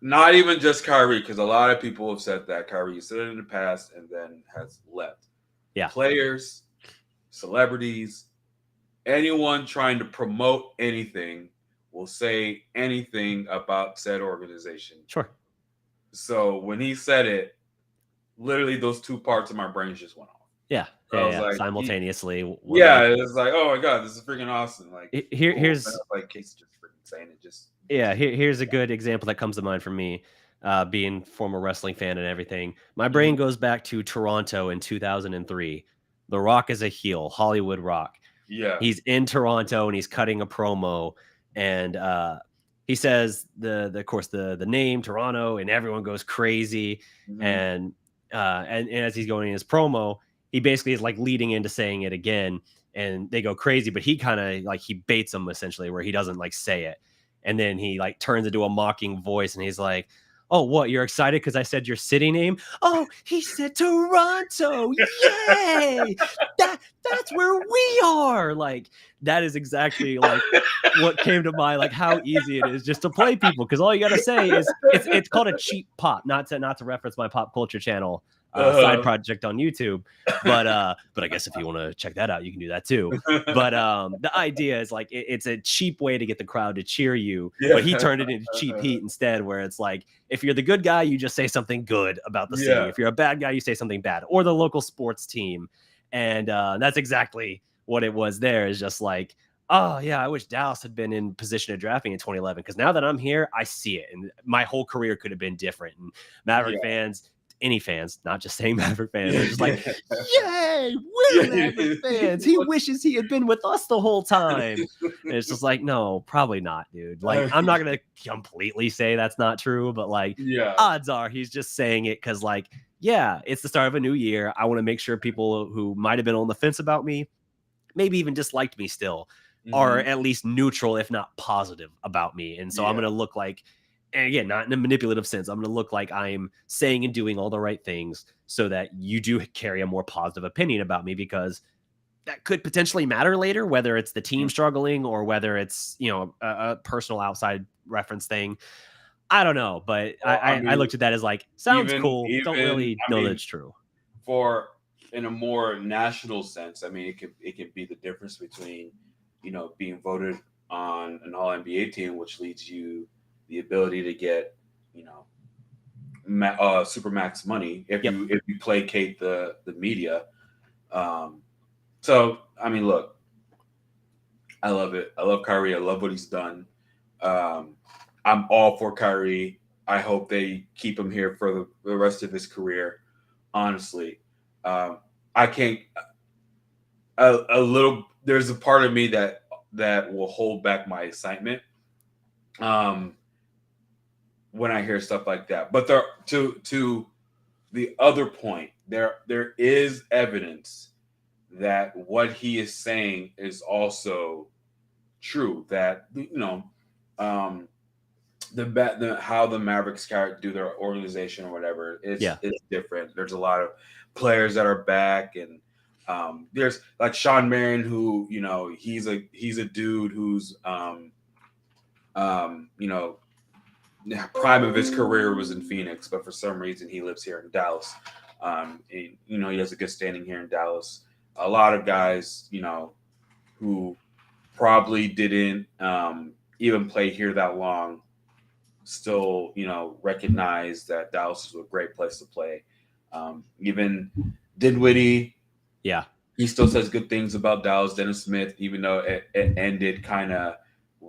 Not even just Kyrie, because a lot of people have said that Kyrie said it in the past and then has left. Yeah. Players, celebrities, anyone trying to promote anything will say anything about said organization. Sure. So when he said it, literally those two parts of my brain just went off. Yeah. Yeah. Like, simultaneously. It's like, oh my god, this is freaking awesome. Like here's like Casey just freaking saying it. Just here's a good example that comes to mind for me. Being former wrestling fan and everything, my brain goes back to Toronto in 2003. The Rock is a heel, Hollywood Rock. Yeah, he's in Toronto and he's cutting a promo, and he says the name Toronto, and everyone goes crazy. And as he's going in his promo, he basically is like leading into saying it again, and they go crazy. But he kind of like he baits them essentially, where he doesn't like say it, and then he like turns into a mocking voice, and he's like, "Oh, what? You're excited because I said your city name? Oh, he said Toronto! Yay! That's where we are!" Like, that is exactly like what came to mind. Like, how easy it is just to play people, because all you gotta say is it's called a cheap pop. Not to reference my pop culture channel side project on YouTube, but I guess if you want to check that out, you can do that too. But the idea is like it's a cheap way to get the crowd to cheer you, but he turned it into cheap heat instead, where it's like, if you're the good guy, you just say something good about the city. If you're a bad guy, you say something bad, or the local sports team. And that's exactly what it was there. Is just like, oh yeah, I wish Dallas had been in position of drafting in 2011, because now that I'm here, I see it, and my whole career could have been different. And Maverick fans, any fans, not just saying Maverick fans, are just like, yay, we're Maverick fans. He wishes he had been with us the whole time. And it's just like, no, probably not, dude. Like, I'm not gonna completely say that's not true, but like, odds are he's just saying it because, like, yeah, it's the start of a new year. I want to make sure people who might have been on the fence about me, maybe even disliked me still, are at least neutral, if not positive, about me. And so I'm gonna look like, and again, not in a manipulative sense, I'm going to look like I'm saying and doing all the right things so that you do carry a more positive opinion about me, because that could potentially matter later, whether it's the team struggling or whether it's, you know, a personal outside reference thing. I don't know, but I looked at that as like, sounds cool. Don't really know that it's true. For in a more national sense, I mean, it can be the difference between, you know, being voted on an All NBA team, which leads you the ability to get, you know, super max money if you placate the media. So I mean, look, I love it. I love Kyrie. I love what he's done. I'm all for Kyrie. I hope they keep him here for the rest of his career. Honestly, I can't. A little. There's a part of me that will hold back my excitement. When I hear stuff like that. But to the other point, there is evidence that what he is saying is also true. That, you know, how the Mavericks do their organization or whatever is different. There's a lot of players that are back, and there's like Sean Marion, who, you know, he's a dude who's you know, the prime of his career was in Phoenix, but for some reason he lives here in Dallas. And, you know, he has a good standing here in Dallas. A lot of guys, you know, who probably didn't even play here that long, still, you know, recognize that Dallas is a great place to play. Even Dinwiddie, He still says good things about Dallas. Dennis Smith, even though it ended kind of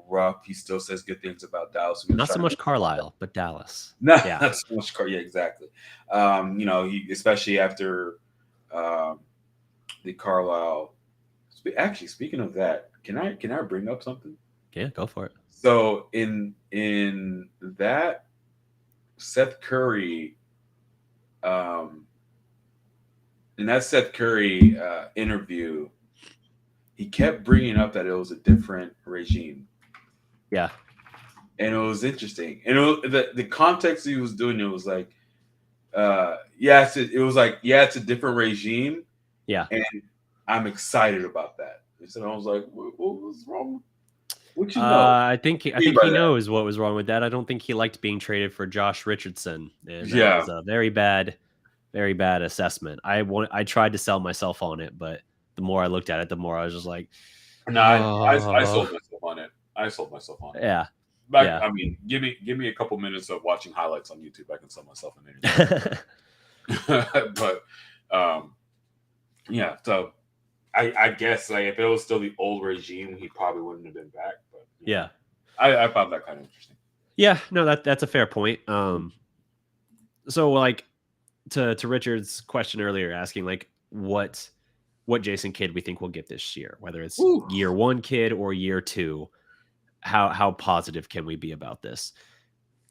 rough, he still says good things about Dallas. Not so much Carlisle, but Dallas. No, Yeah. not so much. Yeah, exactly. He especially after the Carlisle. Actually, speaking of that, can I bring up something? Yeah, go for it. So in that Seth Curry, in that Seth Curry interview, he kept bringing up that it was a different regime. Yeah. And it was interesting. And the context he was doing it was like, it was like, it's a different regime. Yeah. And I'm excited about that. And I was like, what was wrong? What you know? I think he knows what was wrong with that. I don't think he liked being traded for Josh Richardson. And that was a very bad assessment. I tried to sell myself on it, but the more I looked at it, the more I was just like, no, I sold myself on it. I sold myself on it. Yeah. But, I mean, give me a couple minutes of watching highlights on YouTube. I can sell myself on anything. But yeah, so I guess like if it was still the old regime, he probably wouldn't have been back. But yeah, I found that kind of interesting. Yeah, no, that's a fair point. So like to Richard's question earlier, asking like what Jason Kidd we think we'll get this year, whether it's year one Kidd or year two, how positive can we be about this?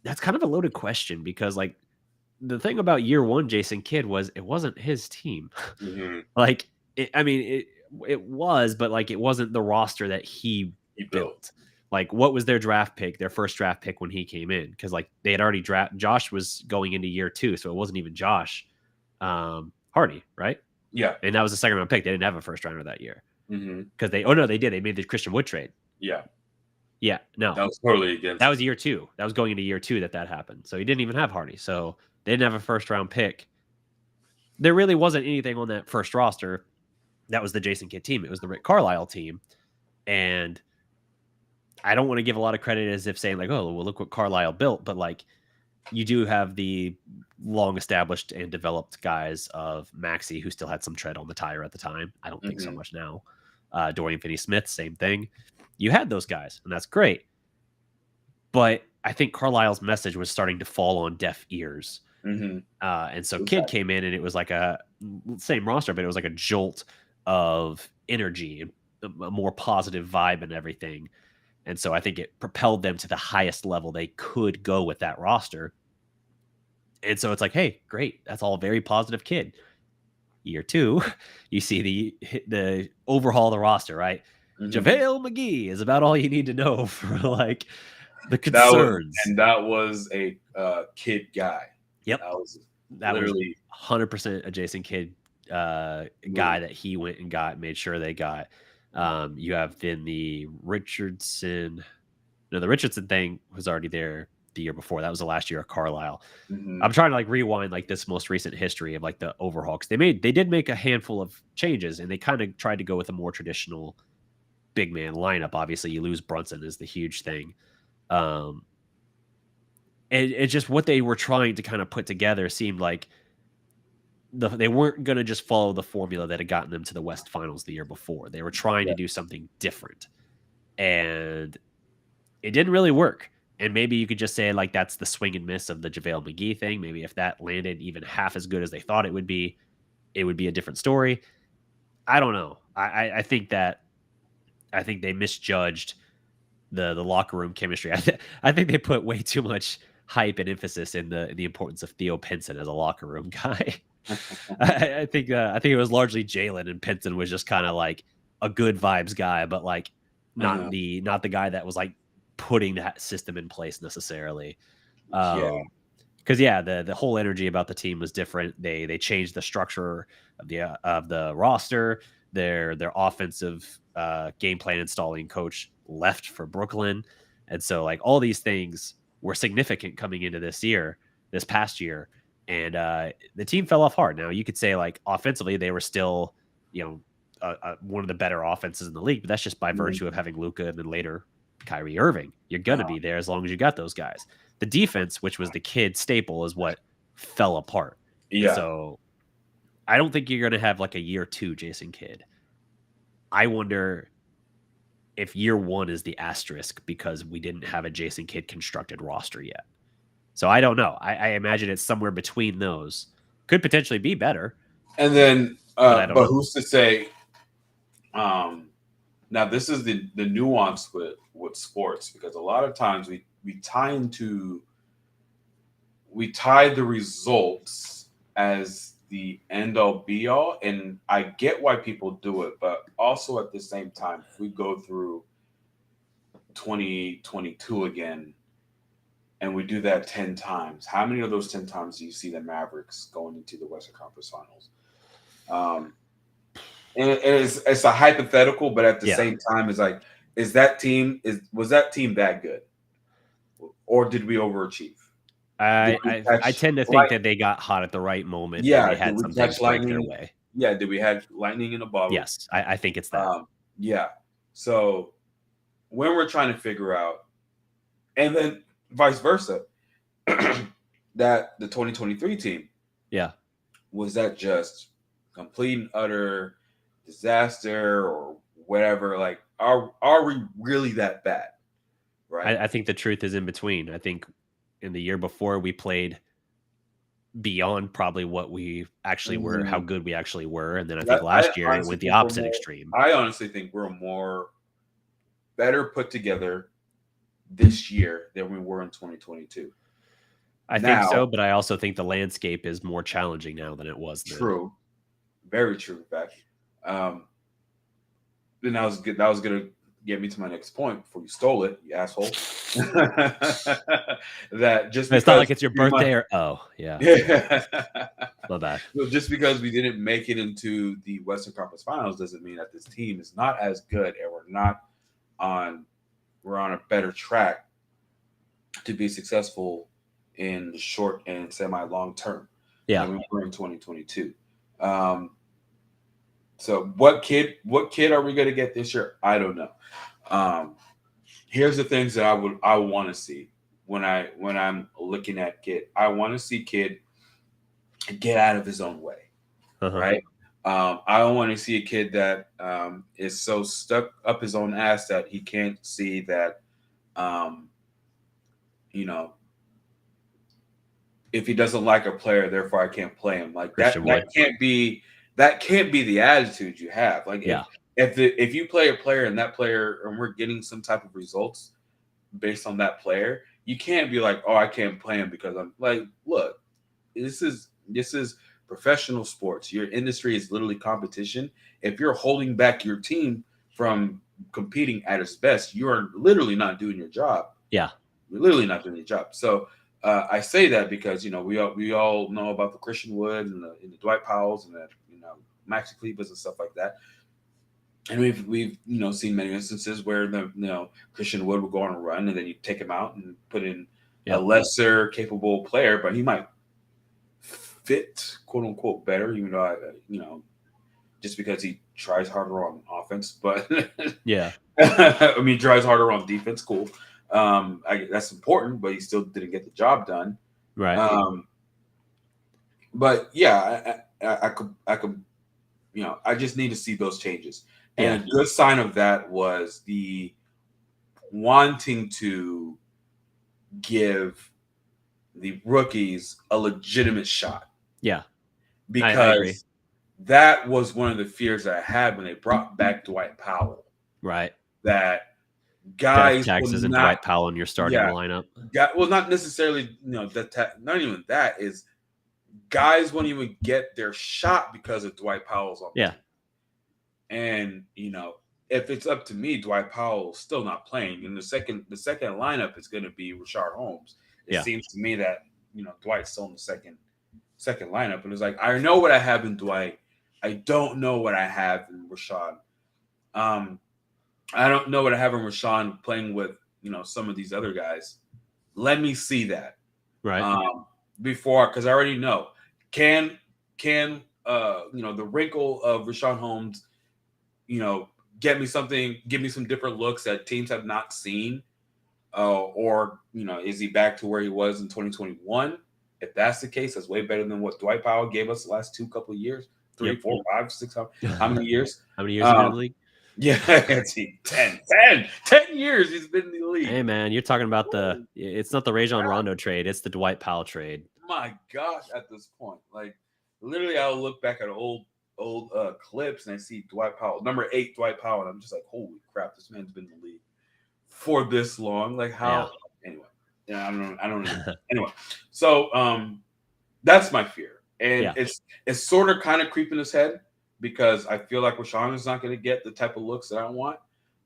That's kind of a loaded question because like the thing about year one Jason Kidd was it wasn't his team. Mm-hmm. Like it was, but like it wasn't the roster that he built. Like what was their first draft pick when he came in? Because like they had already Josh was going into year two, so it wasn't even Josh Hardy, right? Yeah, and that was the second round pick. They didn't have a first rounder that year because they did. They made the Christian Wood trade. Yeah, no, that was totally against. That was year two. That was going into year two that happened. So he didn't even have Hardy. So they didn't have a first round pick. There really wasn't anything on that first roster. That was the Jason Kidd team. It was the Rick Carlisle team. And I don't want to give a lot of credit as if saying like, oh, well, look what Carlisle built. But like you do have the long established and developed guys of Maxey, who still had some tread on the tire at the time. I don't think so much now. Dorian Finney-Smith, same thing. You had those guys, and that's great. But I think Carlisle's message was starting to fall on deaf ears. And so Kidd came in, and it was like a same roster, but it was like a jolt of energy and a more positive vibe and everything. And so I think it propelled them to the highest level they could go with that roster. And so it's like, hey, great. That's all very positive Kidd. Year two, you see the overhaul of the roster, right? JaVale McGee is about all you need to know for like the concerns. That was a Kidd guy. Yep. That was 100% a Jason Kidd guy that he went and made sure they got. You have then the Richardson. No, the Richardson thing was already there the year before. That was the last year of Carlisle. I'm trying to like rewind like this most recent history of like the overhaul, because they did make a handful of changes, and they kind of tried to go with a more traditional big man lineup. Obviously, you lose Brunson is the huge thing. And it's just what they were trying to kind of put together seemed like they weren't going to just follow the formula that had gotten them to the West Finals the year before. They were trying to do something different, and it didn't really work. And maybe you could just say like that's the swing and miss of the JaVale McGee thing. Maybe if that landed even half as good as they thought it would be a different story. I don't know. I think they misjudged the locker room chemistry. I think they put way too much hype and emphasis in the importance of Theo Pinson as a locker room guy. I think it was largely Jalen, and Pinson was just kind of like a good vibes guy, but like not the guy that was like putting that system in place necessarily. Because the whole energy about the team was different. They changed the structure of the roster. Their offensive game plan installing coach left for Brooklyn, and so like all these things were significant coming into this past year, and the team fell off hard. Now you could say like offensively they were still one of the better offenses in the league, but that's just by virtue of having Luka and then later Kyrie Irving. You're gonna be there as long as you got those guys. The defense, which was the Kidd staple, is what fell apart. So I don't think you're going to have like a year 2 Jason Kidd. I wonder if year 1 is the asterisk because we didn't have a Jason Kidd constructed roster yet. So I don't know. I imagine it's somewhere between those. Could potentially be better. And then, but I don't know. who's to say? Now this is the nuance with sports, because a lot of times we tie the results as the end all be all, and I get why people do it, but also at the same time, if we go through 2022 again and we do that 10 times, how many of those 10 times do you see the Mavericks going into the Western Conference Finals? And it's a hypothetical, but at the same time, it's like, was that team that good, or did we overachieve? I tend to think that they got hot at the right moment. Yeah, and they had some things break their way. Yeah, did we have lightning in a bottle? Yes, I think it's that. Yeah. So when we're trying to figure out, and then vice versa, that the 2023 team, was that just complete and utter disaster or whatever? Like, are we really that bad? Right. I think the truth is in between. I think in the year before we played beyond probably what we actually were, how good we actually were, and then I think last year it went the opposite extreme. I honestly think we're better put together this year than we were in 2022. I think so, but I also think the landscape is more challenging now than it was then. True. Very true, in fact. Then that was good. That was gonna get me to my next point before you stole it, you asshole. That just it's not like it's your birthday or my bad. Just because we didn't make it into the Western Conference Finals doesn't mean that this team is not as good, and we're on a better track to be successful in the short and semi-long term. Yeah, we were in 2022. So what kid are we going to get this year? I don't know. Here's the things that I want to see when I'm looking at Kid. I want to see Kid get out of his own way, right? I don't want to see a kid that is so stuck up his own ass that he can't see that, if he doesn't like a player, therefore I can't play him. Like that can't be the attitude you have. Like if you play a player and that player and we're getting some type of results based on that player, you can't be like, oh, I can't play him because I'm like, look, this is professional sports. Your industry is literally competition. If you're holding back your team from competing at its best, you are literally not doing your job. Yeah, you're literally not doing your job. So I say that because we all know about the Christian Wood and the Dwight Powells and the Maxi Klebas and stuff like that. And we've seen many instances where the Christian Wood will go on a run and then you take him out and put in a lesser capable player, but he might fit quote unquote better, even though just because he tries harder on offense, but I mean tries harder on defense. Cool, that's important, but he still didn't get the job done. Right. But yeah, I could I just need to see those changes. And a good sign of that was the wanting to give the rookies a legitimate shot. Yeah. Because that was one of the fears I had when they brought back Dwight Powell. Right. That guys taxes and Dwight Powell in your starting lineup. Well, not necessarily, not even that is guys won't even get their shot because of Dwight Powell's on the team. And if it's up to me, Dwight Powell's still not playing. And the second lineup is going to be Rashard Holmes. It seems to me that Dwight's still in the second lineup, and it's like I know what I have in Dwight. I don't know what I have in Rashad. I don't know what I have in Rashad playing with some of these other guys. Let me see that before, because I already know can the wrinkle of Rashad Holmes give me some different looks that teams have not seen, or is he back to where he was in 2021? if that's the case, that's way better than what Dwight Powell gave us the last couple of years, 3, Yep. 4, 5, 6. How many years? How many years have been in the league? Yeah, 10 years he's been in the league. Hey man, you're talking about it's not the Rajon Rondo trade, it's the Dwight Powell trade. My gosh, at this point, like literally I'll look back at old clips and I see Dwight Powell, number 8 Dwight Powell, and I'm just like, holy crap, this man's been in the league for this long. Like how anyway. Yeah, I don't know. Anyway. So that's my fear. And it's sort of kind of creeping his head because I feel like Rashawn is not going to get the type of looks that I want.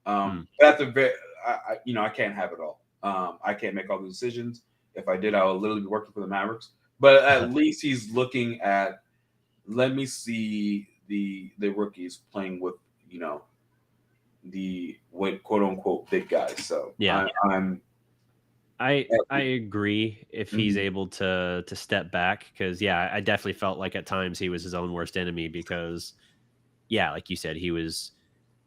But at the very, I can't have it all. I can't make all the decisions. If I did, I would literally be working for the Mavericks. But at least he's looking at. Let me see the rookies playing with the quote unquote big guys. So I agree if he's able to step back because I definitely felt like at times he was his own worst enemy because like you said he was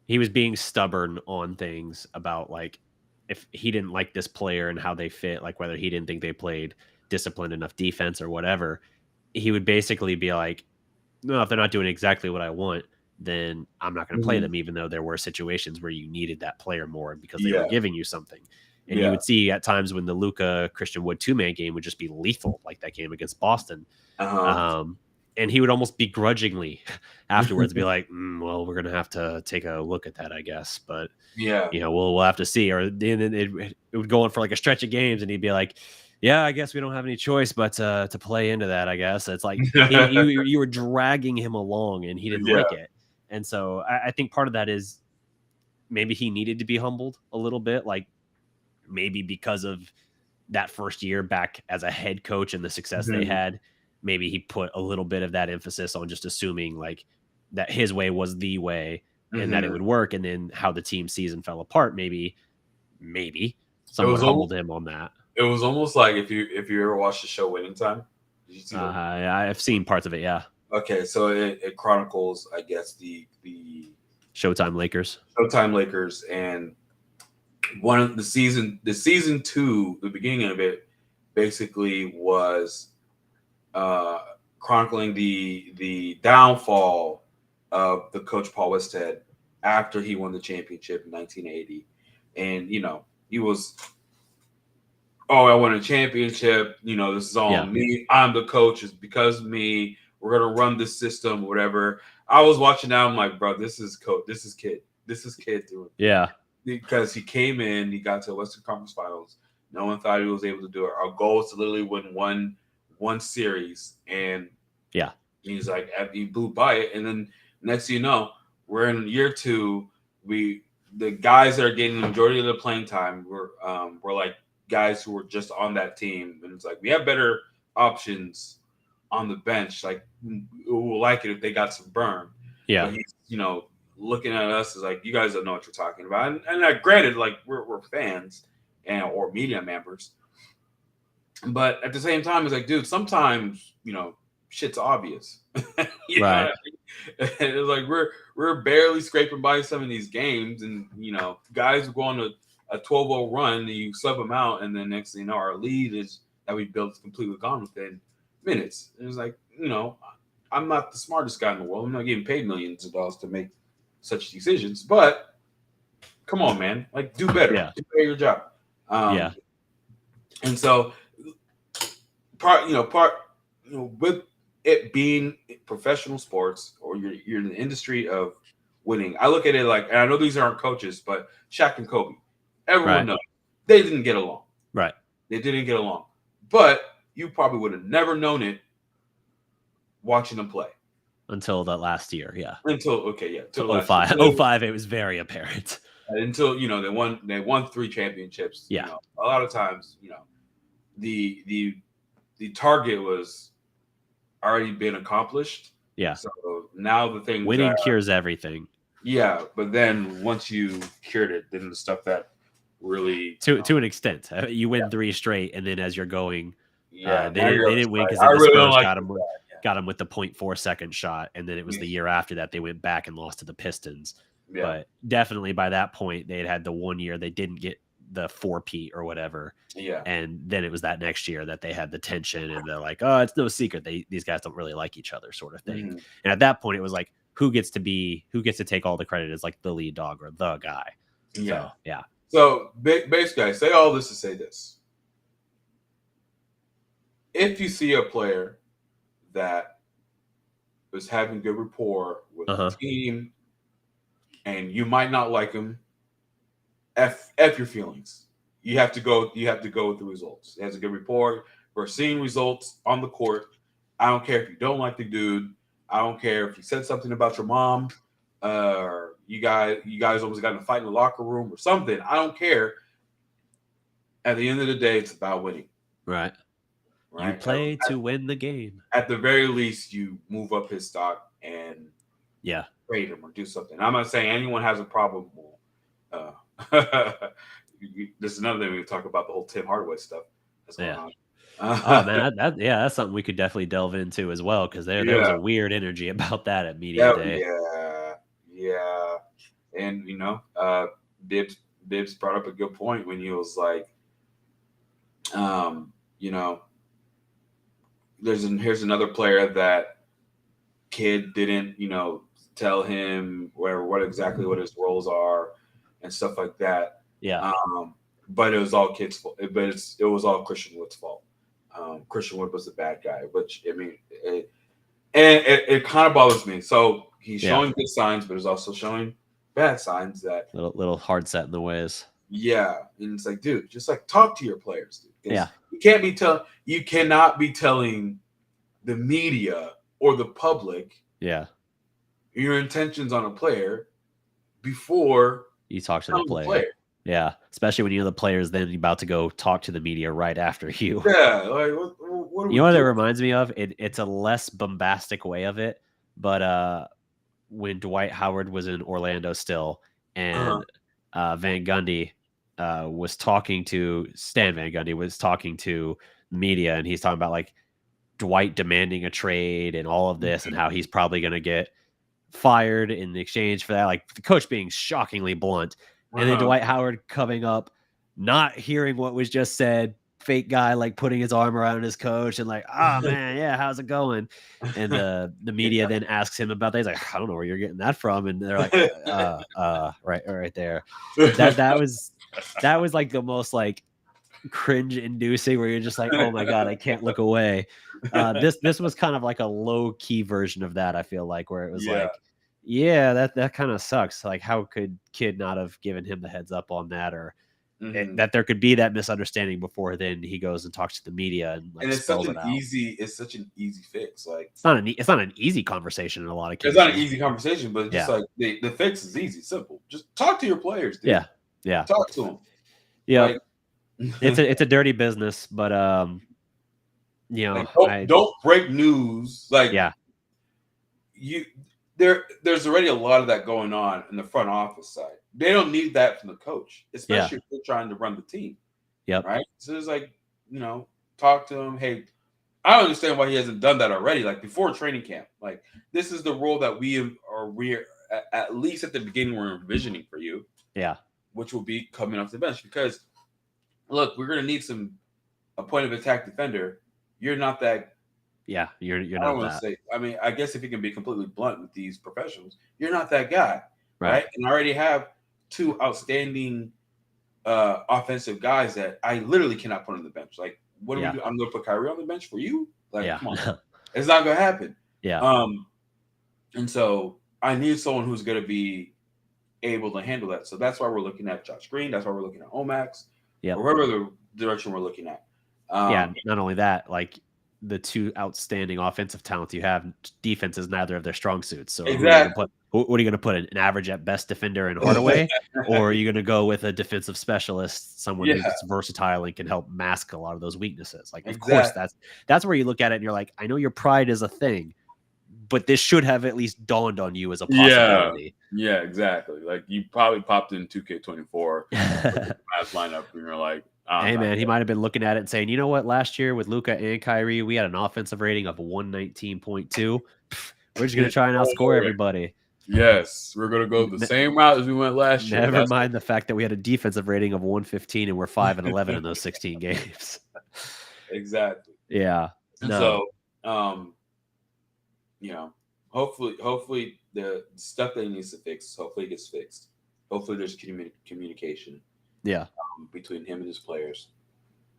being stubborn on things about like if he didn't like this player and how they fit, like whether he didn't think they played disciplined enough defense or whatever, he would basically be like, no, if they're not doing exactly what I want, then I'm not going to play them, even though there were situations where you needed that player more because they were giving you something. And you would see at times when the Luka Christian Wood 2-man game would just be lethal, like that game against Boston. And he would almost begrudgingly afterwards be like, well, we're going to have to take a look at that, I guess. But, we'll have to see. Or then it would go on for like a stretch of games and he'd be like, yeah, I guess we don't have any choice but to play into that, I guess. It's like you were dragging him along and he didn't like it. And so I think part of that is maybe he needed to be humbled a little bit, like maybe because of that first year back as a head coach and the success they had. Maybe he put a little bit of that emphasis on just assuming like that his way was the way and that it would work. And then how the team season fell apart, maybe someone humbled him on that. It was almost like if you ever watched the show Winning Time. Did you see that? I've seen parts of it. Yeah. Okay. So it chronicles, I guess, the Showtime Lakers and one of the season 2, the beginning of it basically was chronicling the downfall of the coach Paul Westhead after he won the championship in 1980. And he was, I won a championship, this is all me, I'm the coach, it's because of me, we're gonna run this system, whatever. I was watching that, I'm like, bro, this is kid doing it. Because he came in, he got to the Western Conference Finals. No one thought he was able to do it. Our goal is to literally win one series, and he's like, he blew by it. And then next thing you know, we're in year 2. The guys that are getting the majority of the playing time we're like guys who were just on that team, and it's like we have better options on the bench. Like we'll like it if they got some burn. But he's looking at us is like, you guys don't know what you're talking about. And granted, like we're fans or media members, but at the same time, it's like, dude, sometimes shit's obvious. Right. It's like we're barely scraping by some of these games, and guys will go on a 12-0 run, and you sub them out, and then next thing you know, our lead is that we built is completely gone within minutes. And it's like, I'm not the smartest guy in the world. I'm not getting paid millions of dollars to make such decisions, but come on, man, like do better. Do better your job. And so part with it being professional sports, or you're in the industry of winning, I look at it like, and I know these aren't coaches, but Shaq and Kobe, everyone knows they didn't get along. Right. They didn't get along, but you probably would have never known it watching them play. Until that last year, Until 05, it was very apparent. Until they won 3 championships. A lot of times, the target was already been accomplished. So now the thing winning cures everything. But then once you cured it, then the stuff that really to an extent, you win 3 straight, and then as you're going, they didn't win because the Spurs got him with the 0.4 second shot, and then it was the year after that they went back and lost to the Pistons. But definitely by that point they had the one year they didn't get the 4-peat or whatever. Yeah. And then it was that next year that they had the tension, and they're like, oh, it's no secret these guys don't really like each other, sort of thing. Mm-hmm. And at that point, it was like, who gets to take all the credit as like the lead dog or the guy. Yeah. So, yeah. So basically, I say all this to say this: if you see a player that is having good rapport with the team, and you might not like him, f your feelings. You have to go. You have to go with the results. He has a good rapport. We're seeing results on the court. I don't care if you don't like the dude. I don't care if he said something about your mom, or you guys almost got in a fight in the locker room or something. I don't care. At the end of the day, it's about winning. Right. You play to win the game. At the very least, you move up his stock and trade him or do something. I'm not saying anyone has a problem. This is another thing we talk about, the whole Tim Hardaway stuff that's going on. Oh man, that's something we could definitely delve into as well, because there was a weird energy about that at media day. Yeah, and Bibbs brought up a good point when he was like, here's another player that kid didn't tell him what exactly what his roles are and stuff like that. Yeah. But it was all kids' fault. But it was all Christian Wood's fault. Christian Wood was the bad guy, which I mean, it kind of bothers me. So he's showing good signs, but he's also showing bad signs that little hard set in the ways. Yeah, and it's like, dude, just like talk to your players. Dude. Yeah, you cannot be telling the media or the public your intentions on a player before you talk to the player. Yeah, especially when the player's then about to go talk to the media right after you. Yeah, like what you know what it reminds me of? It's a less bombastic way of it, but when Dwight Howard was in Orlando still, and Van Gundy was talking to Stan Van Gundy was talking to media, and he's talking about like Dwight demanding a trade and all of this, and how he's probably going to get fired in exchange for that. Like the coach being shockingly blunt. And then Dwight Howard coming up, not hearing what was just said, fake guy like putting his arm around his coach and like, man, yeah, how's it going? And the media then asks him about that. He's like, I don't know where you're getting that from. And they're like, right there. That was like the most like cringe inducing, where you're just like, oh my God, I can't look away. This was kind of like a low key version of that. I feel like, where it was like, yeah, that kind of sucks. Like, how could kid not have given him the heads up on that, or that there could be that misunderstanding before then he goes and talks to the media and like it's such an easy fix. Like it's not an easy conversation in a lot of cases. It's not an easy conversation, but just like the fix is easy, simple. Just talk to your players, dude. Yeah. Talk to them. Yeah. Like, it's a dirty business, but don't break news. Like there's already a lot of that going on in the front office side. They don't need that from the coach, especially if they're trying to run the team. Yep. Right. So it's like, talk to him. Hey, I don't understand why he hasn't done that already. Like before training camp, like this is the role that we're at least at the beginning we're envisioning for you. Yeah. Which will be coming off the bench, because look, we're gonna need a point of attack defender. You're not that. Yeah, you're I not don't want to that. say. I mean, I guess if you can be completely blunt with these professionals, you're not that guy, right? And I already have two outstanding offensive guys that I literally cannot put on the bench. Like, what do we do? I'm going to put Kyrie on the bench for you? Like, come on, it's not going to happen. Yeah. And so I need someone who's going to be able to handle that. So that's why we're looking at Josh Green. That's why we're looking at Omax. Yeah. Or whatever the direction we're looking at. Not only that, like the two outstanding offensive talents you have, defense is neither of their strong suits. So exactly. What are you going to put? An average at best defender in Hardaway? Or are you going to go with a defensive specialist, someone who's versatile and can help mask a lot of those weaknesses? Like, of course, that's where you look at it and you're like, I know your pride is a thing, but this should have at least dawned on you as a possibility. Yeah, exactly. Like, you probably popped in 2K24 last lineup and you're like, hey, man, he might have been looking at it and saying, you know what, last year with Luka and Kyrie, we had an offensive rating of 119.2. We're just going to try and outscore everybody. Yes, we're gonna go the same route as we went last year. Never mind the fact that we had a defensive rating of 115 and we're 5-11 in those 16 games. Exactly. Yeah. And No. so, hopefully the stuff that he needs to fix, hopefully it gets fixed. Hopefully there's communication. Yeah. Between him and his players,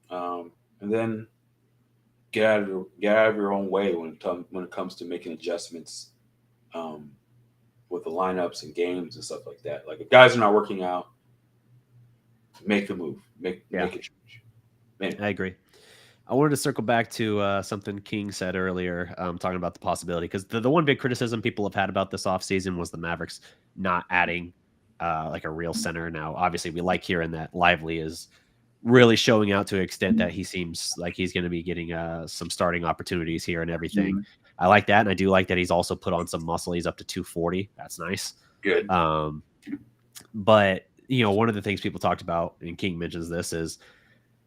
and then get out of your own way when it comes to making adjustments, with the lineups and games and stuff like that. Like if guys are not working out, make the move, make a change. Man. I agree. I wanted to circle back to something King said earlier, talking about the possibility, because the one big criticism people have had about this offseason was the Mavericks not adding like a real center. Now, obviously, we like hearing that Lively is really showing out to an extent that he seems like he's going to be getting some starting opportunities here and everything. Mm-hmm. I like that, and I do like that he's also put on some muscle. He's up to 240. That's nice. Good. But, one of the things people talked about, and King mentions this, is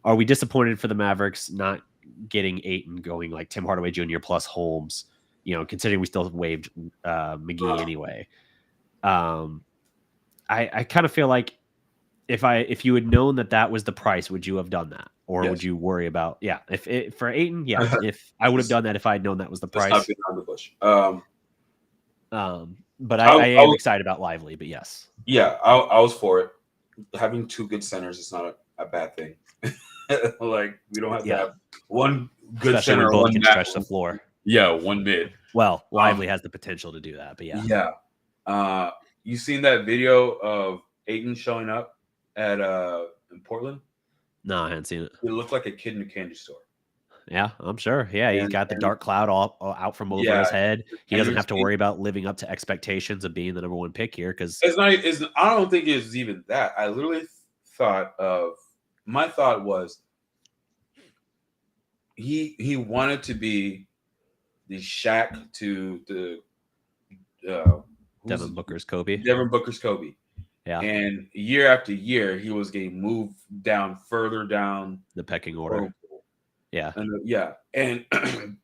are we disappointed for the Mavericks not getting Ayton going like Tim Hardaway Jr. plus Holmes, considering we still waived McGee anyway? I kind of feel like if you had known that was the price, would you have done that? Or would you worry about, for Ayton, if I would have done that if I had known that was the price. Not being on the bush. But I am excited about Lively, but yes. Yeah, I was for it. Having two good centers is not a bad thing. Like we don't have to have one good especially center, when both one can stretch the floor. Yeah, one mid. Well, Lively has the potential to do that, but yeah. Yeah. You seen that video of Ayton showing up at in Portland? No, I hadn't seen it. It looked like a kid in a candy store. Yeah, I'm sure. Yeah, he's got the dark cloud all out from over his head. He doesn't have to worry about living up to expectations of being the number one pick here because I don't think it's even that. I literally my thought was he wanted to be the Shaq to the Devin Booker's Kobe. Yeah. And year after year, he was getting moved further down the pecking order. Yeah. And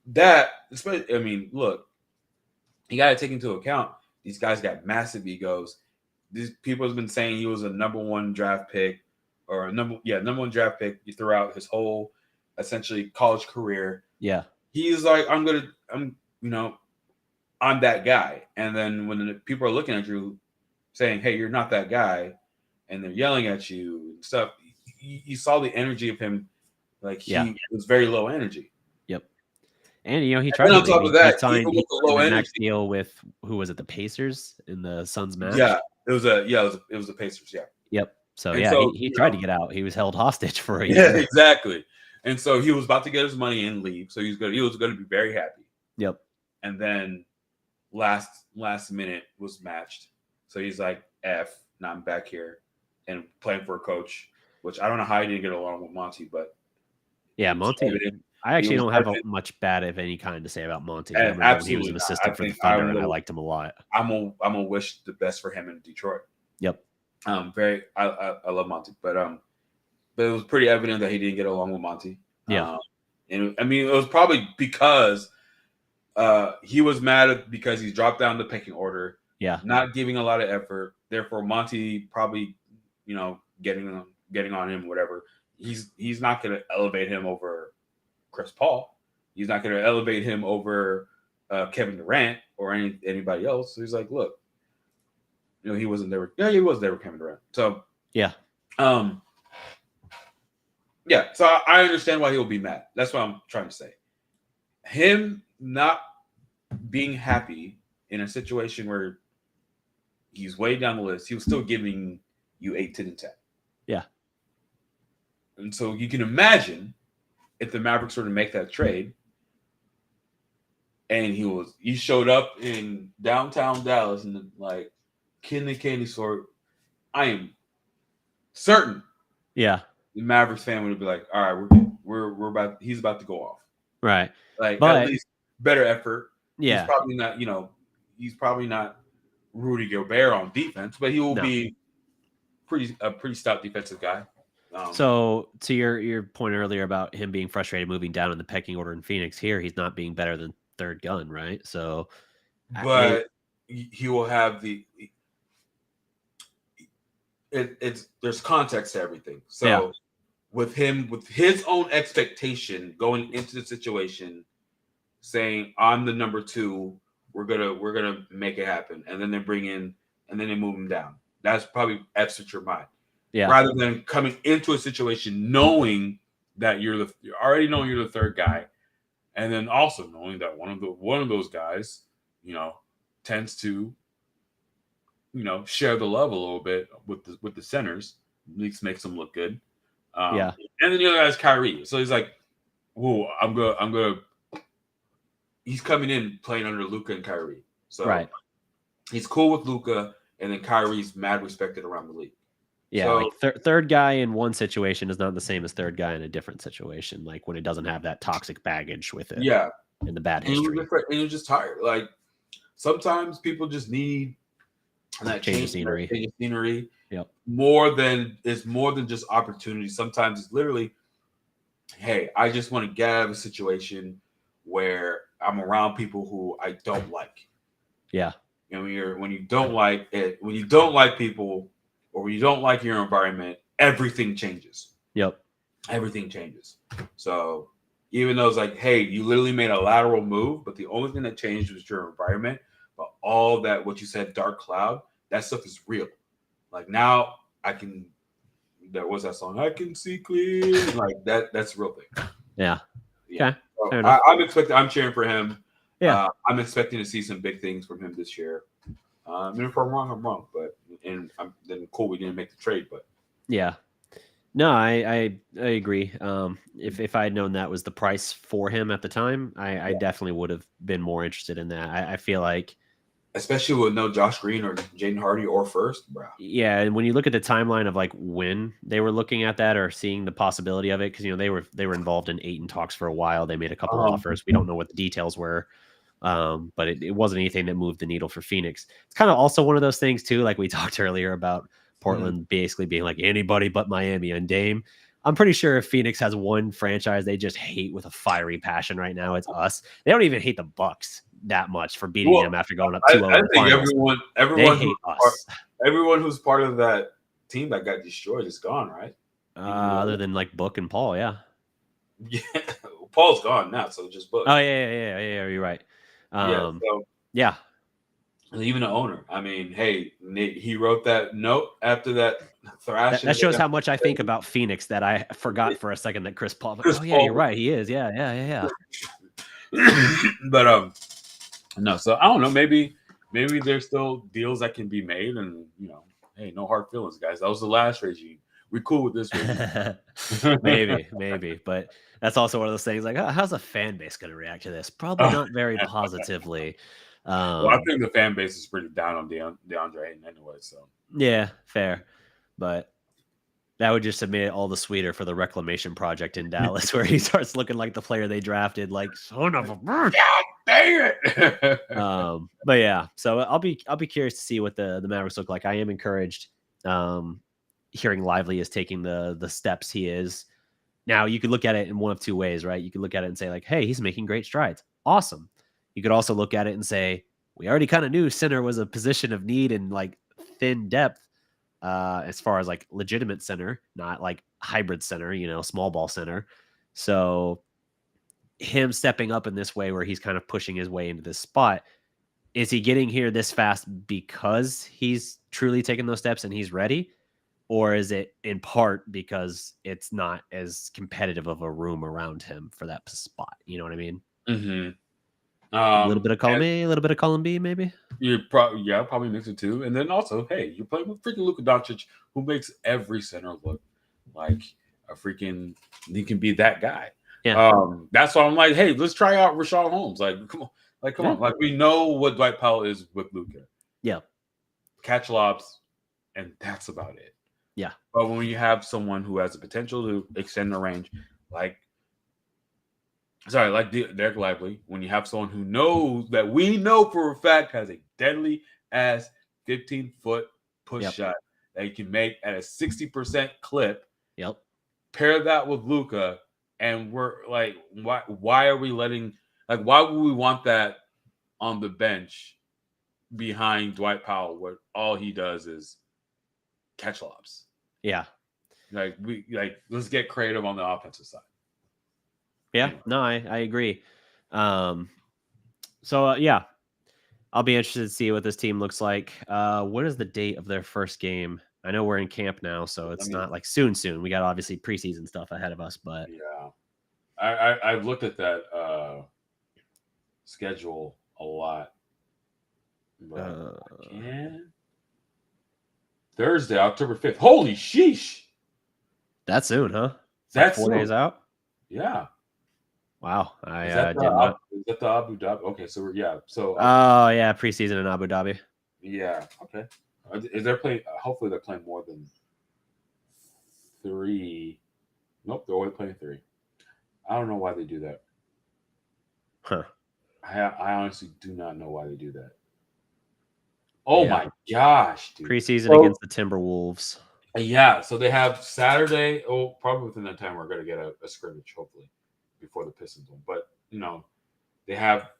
that, especially, I mean, look, you got to take into account these guys got massive egos. These people have been saying he was a number one draft pick or number one draft pick throughout his whole essentially college career. Yeah. He's like, I'm that guy. And then when the people are looking at you saying, hey, you're not that guy, and they're yelling at you and stuff, you saw the energy of him. Like he was very low energy. Yep. And he tried on top of that, signed a low energy deal with who was it, the Pacers in the Suns match? Yeah, it was the Pacers, yeah. Yep. So he tried to get out. He was held hostage for a year. Yeah, exactly. And so he was about to get his money and leave. So he was going to be very happy. Yep. And then last minute was matched. So he's like, F, now I'm back here and playing for a coach, which I don't know how he didn't get along with Monty, but yeah, Monty. I actually don't have much bad of any kind to say about Monty. I remember when he was an assistant for the Thunder, and I liked him a lot. I'm gonna wish the best for him in Detroit. Yep. I love Monty, but it was pretty evident that he didn't get along with Monty. Yeah. And I mean, it was probably because he was mad because he's dropped down the pecking order. Yeah. Not giving a lot of effort. Therefore, Monty probably, getting on him, whatever. He's not going to elevate him over Chris Paul. He's not going to elevate him over Kevin Durant or anybody else. So he's like, look, he wasn't there. Yeah, he was there with Kevin Durant. So yeah. So I understand why he'll be mad. That's what I'm trying to say. Him not being happy in a situation where he's way down the list, he was still giving you 8, 10, and 10. Yeah. And so you can imagine if the Mavericks were to make that trade and he showed up in downtown Dallas and like kid in the candy store, I am certain the Mavericks fan would be like, all right, we're about, he's about to go off. Right. Like, but at least better effort. Yeah. He's probably not Rudy Gobert on defense, but he will be a pretty stout defensive guy. So to your point earlier about him being frustrated moving down in the pecking order in Phoenix, here he's not being better than third gun, right? So, but he will have there's context to everything. So with his own expectation going into the situation, saying I'm the number 2, we're gonna make it happen, and then they move him down. That's probably upset your mind. Yeah. Rather than coming into a situation knowing that you're already knowing you're the third guy, and then also knowing that one of those guys, tends to, share the love a little bit with the centers. At least makes them look good. And then the other guy's Kyrie. So he's like, "Whoa, I'm gonna." He's coming in playing under Luka and Kyrie. So he's cool with Luka, and then Kyrie's mad respected around the league. Yeah, so, like third guy in one situation is not the same as third guy in a different situation. Like when it doesn't have that toxic baggage with it. Yeah, in the bad history. And you're just tired. Like sometimes people just need that change of scenery. Yep. More than just opportunity. Sometimes it's literally, hey, I just want to get out of a situation where I'm around people who I don't like. Yeah. And when you don't like it, when you don't like people, or when you don't like your environment, everything changes. Yep. Everything changes. So even though it's like, hey, you literally made a lateral move, but the only thing that changed was your environment. But all that, what you said, dark cloud, that stuff is real. Like now I can, there was that song, I can see clear. Like that's a real thing. Yeah. Okay. So I'm cheering for him. Yeah. I'm expecting to see some big things from him this year. And if I'm wrong, I'm wrong. But then cool, we didn't make the trade. But yeah, no, I agree. If I had known that was the price for him at the time, I definitely would have been more interested in that. I feel like, especially with no Josh Green or Jaden Hardy or first, bro. Yeah, and when you look at the timeline of like when they were looking at that or seeing the possibility of it, because they were involved in Ayton talks for a while. They made a couple of offers. We don't know what the details were. But it wasn't anything that moved the needle for Phoenix. It's kind of also one of those things too, like we talked earlier about Portland basically being like anybody but Miami and Dame. I'm pretty sure if Phoenix has one franchise they just hate with a fiery passion right now, it's us. They don't even hate the Bucks that much for beating them after going up 2-0 in the finals. Everyone hate us. Everyone who's part of that team that got destroyed is gone, right? Other than like Book and Paul, yeah. Yeah, Paul's gone now, so just Book. Oh yeah, you're right. Yeah. And even the owner. I mean, hey, he wrote that note after that thrashing. That shows how much I think about Phoenix that I forgot for a second that Chris Paul. You're right. He is. Yeah. But no. So I don't know. Maybe there's still deals that can be made, and hey, no hard feelings, guys. That was the last regime. We're cool with this regime. maybe, but that's also one of those things. Like, how's the fan base going to react to this? Probably not very positively. Well, I think the fan base is pretty down on Deandre Ayton anyway. So yeah, fair, but that would just have made it all the sweeter for the reclamation project in Dallas, where he starts looking like the player they drafted. Like, son of a bitch. God dang it. But yeah, so I'll be curious to see what the Mavericks look like. I am encouraged. Hearing Lively is taking the steps he is. Now, you could look at it in one of two ways, right? You could look at it and say, like, hey, he's making great strides. Awesome. You could also look at it and say, we already kind of knew center was a position of need and like thin depth as far as like legitimate center, not like hybrid center, small ball center. So him stepping up in this way where he's kind of pushing his way into this spot, is he getting here this fast because he's truly taking those steps and he's ready? Or is it in part because it's not as competitive of a room around him for that spot? You know what I mean? Mm-hmm. A little bit of column A, a little bit of column B, maybe. You probably mix it too. And then also, hey, you're playing with freaking Luka Doncic, who makes every center look like a freaking. He can be that guy. Yeah. That's why I'm like, hey, let's try out Rashawn Holmes. Like, come on. Like, we know what Dwight Powell is with Luka. Yeah. Catch lobs, and that's about it. Yeah. But when you have someone who has the potential to extend the range, like Derek Lively, when you have someone who knows that we know for a fact has a deadly ass 15-foot push shot that you can make at a 60% clip. Yep. Pair that with Luka, and we're like, why are we letting, like, why would we want that on the bench behind Dwight Powell, where all he does is catch lobs. Yeah. Let's get creative on the offensive side. Yeah. Anyway. No, I agree. Yeah, I'll be interested to see what this team looks like. What is the date of their first game? I know we're in camp now, so it's not like soon. We got obviously preseason stuff ahead of us, but yeah, I've looked at that schedule a lot. But I can. Thursday, October 5th. Holy sheesh! That's soon, huh? It's That's like 4 days out. Yeah. Wow, I did not. Is that the Abu Dhabi? Okay, so so. Oh yeah, preseason in Abu Dhabi. Yeah. Okay. Is there playing? Hopefully, they're playing more than 3. Nope, they're only playing 3. I don't know why they do that. Huh. I honestly do not know why they do that. Oh my gosh, dude! Preseason against the Timberwolves. Yeah, so they have Saturday. Oh, probably within that time we're going to get a scrimmage, hopefully, before the Pistons one. But they have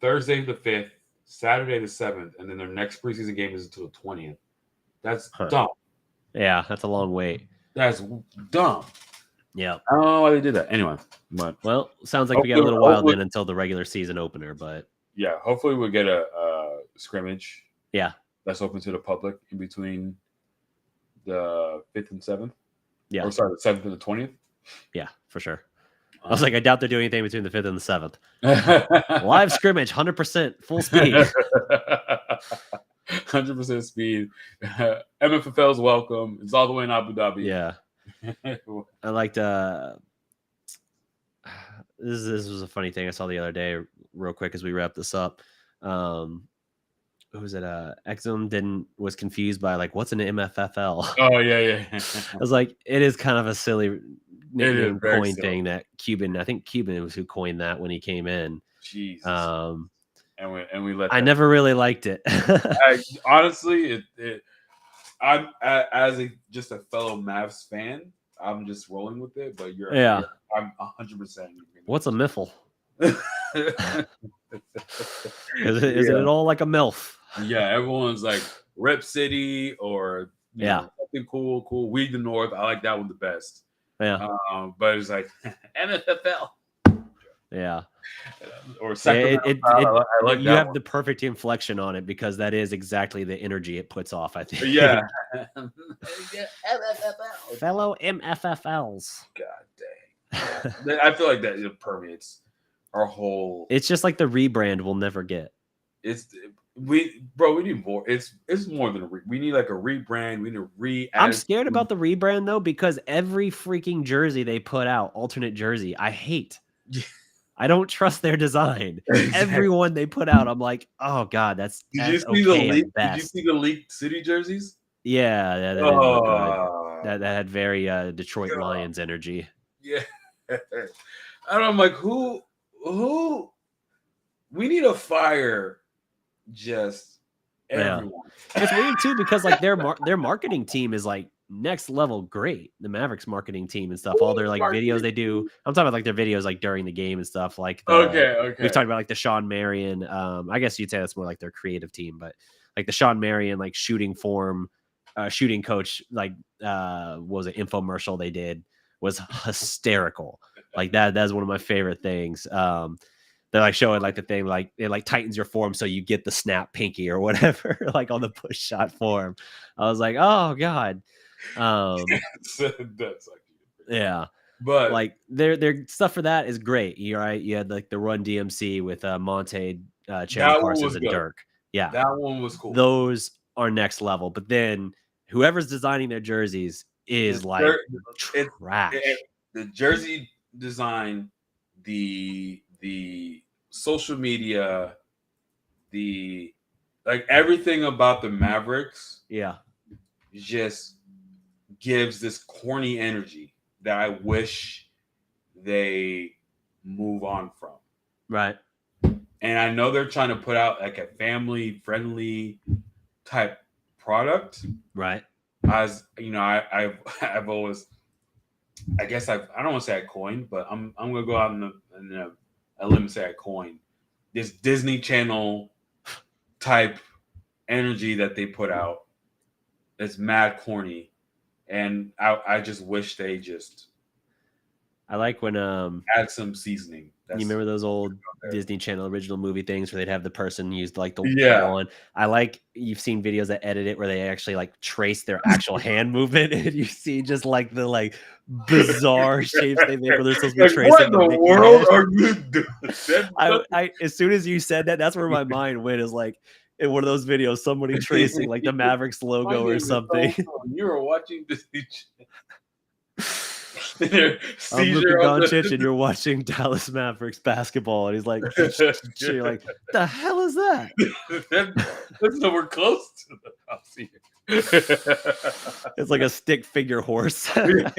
Thursday the 5th, Saturday the 7th, and then their next preseason game is until the 20th. That's dumb. Yeah, that's a long wait. That's dumb. Yeah, I don't know why they did that. Anyway, but sounds like we got a little while then until the regular season opener. But yeah, hopefully we'll get a scrimmage. Yeah, that's open to the public in between the 5th and 7th. Yeah, or sorry, the 7th and the 20th. Yeah, for sure. I was like, I doubt they're doing anything between the 5th and the 7th. Live scrimmage, 100% full speed. 100% speed. MFFL is welcome. It's all the way in Abu Dhabi. Yeah. I liked this was a funny thing I saw the other day, real quick as we wrap this up. Who was it? Exum was confused by like, what's an MFFL? Oh yeah. I was like, it is kind of a silly nickname coin thing that I think Cuban was who coined that when he came in. Jesus. And we let. I never really liked it. Honestly, I'm as just a fellow Mavs fan, I'm just rolling with it. But I'm 100%. What's a miffle? Is it all like a MILF? Yeah, everyone's like Rep City or something cool. We the North. I like that one the best. Yeah. But it's like MFFL. Yeah. Or Sacramento. I like you have the perfect inflection on it because that is exactly the energy it puts off, I think. Yeah. Fellow MFFLs. God dang. I feel like that it permeates our whole. It's just like the rebrand we'll never get. We need more. It's more than we need like a rebrand. We need I'm scared about the rebrand though because every freaking jersey they put out, alternate jersey, I hate. I don't trust their design. Everyone they put out, I'm like, oh god, that's Did you see the leaked city jerseys? Yeah, that didn't look good. That had very Detroit Lions energy. Yeah, and I'm like, who? We need to fire just everyone. Yeah. It's weird too because like their marketing team is like next level great. The Mavericks marketing team and stuff, all their like videos they do. I'm talking about like their videos like during the game and stuff. Like okay. We've talked about like the Sean Marion. I guess you'd say that's more like their creative team, but like the Sean Marion like shooting form, shooting coach like what was it infomercial they did was hysterical. Like that's one of my favorite things. They're like showing like the thing like it like tightens your form so you get the snap pinky or whatever like on the push shot form. I was like, oh god. That's like yeah, but like their stuff for that is great. You're right. You had like the Run DMC with Monte, Chandler Parsons, and Dirk. Yeah, that one was cool. Those are next level. But then whoever's designing their jerseys is trash. The jersey design, the social media, the like everything about the Mavericks, just gives this corny energy that I wish they move on from. Right. And I know they're trying to put out like a family friendly type product. Right. As you know, I've always, I guess I don't want to say I coined, but I'm gonna go out and let me say I coined this Disney Channel type energy that they put out. It's mad corny, and I just wish they just I like when add some seasoning. you remember those old Disney Channel original movie things where they'd have the person use like the Yeah. wand. I like you've seen videos that edit it where they actually like trace their actual hand movement, and you see just like the like bizarre shapes they make where they're supposed to be Like, tracing what in the the Mickey world hand. are you doing? I as soon as you said that, that's where my mind went. Is like in one of those videos, somebody tracing like the Mavericks My logo name or is something. You are watching Disney I'm Luka Seizure on Doncic, and you're watching Dallas Mavericks basketball, and he's like, you're like, the hell is that? That's nowhere close to the house here. It's like a stick figure horse. Yeah.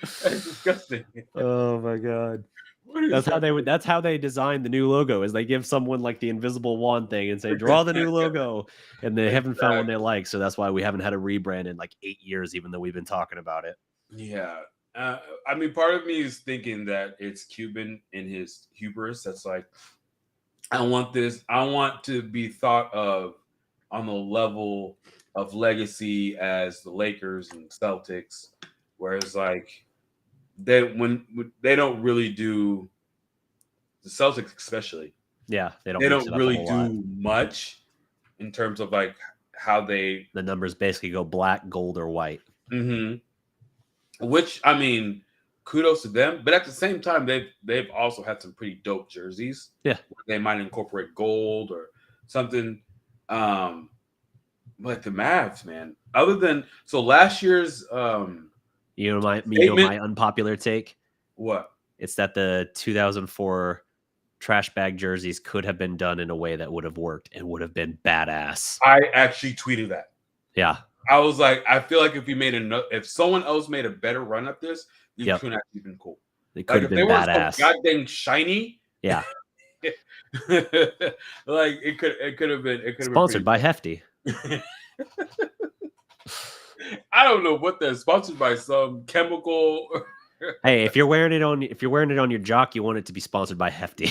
That's disgusting. Oh my god. What is That's how that? they would. That's how they designed the new logo. Is they give someone like the invisible wand thing and say, "Draw the new logo," and they haven't found one they like. So that's why we haven't had a rebrand in like 8 years, even though we've been talking about it. Yeah. I mean, part of me is thinking that it's Cuban in his hubris. That's like, I want this. I want to be thought of on the level of legacy as the Lakers and Celtics, whereas like when they don't really do the Celtics, especially. Yeah, They mix don't it up a really whole do lot. much in terms of like how they. The numbers basically go black, gold, or white. Which I mean, kudos to them, but at the same time, they've also had some pretty dope jerseys. Yeah, they might incorporate gold or something. But the Mavs, man. Other than last year's you know my unpopular take. What? It's that the 2004 trash bag jerseys could have been done in a way that would have worked and would have been badass. I actually tweeted that. Yeah. I was like, I feel like if someone else made a better run at this, it could have been cool. It could have been badass. So goddamn shiny. Yeah. Like it could have been Sponsored by Hefty. I don't know what that's sponsored by, some chemical. Hey, if you're wearing it on your jock, you want it to be sponsored by Hefty.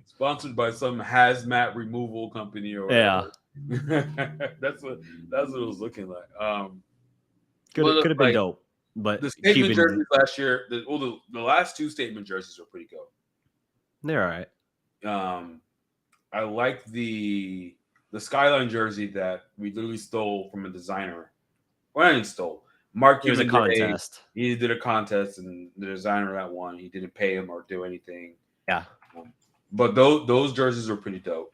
Sponsored by some hazmat removal company or whatever. That's what it was looking like. Could have been dope, but the statement jerseys last year, the last two statement jerseys were pretty dope. They're all right. I like the Skyline jersey that we literally stole from a designer. Well, I didn't stole. Mark It was a contest. He did a contest, and the designer that won, he didn't pay him or do anything. Yeah. But those jerseys were pretty dope.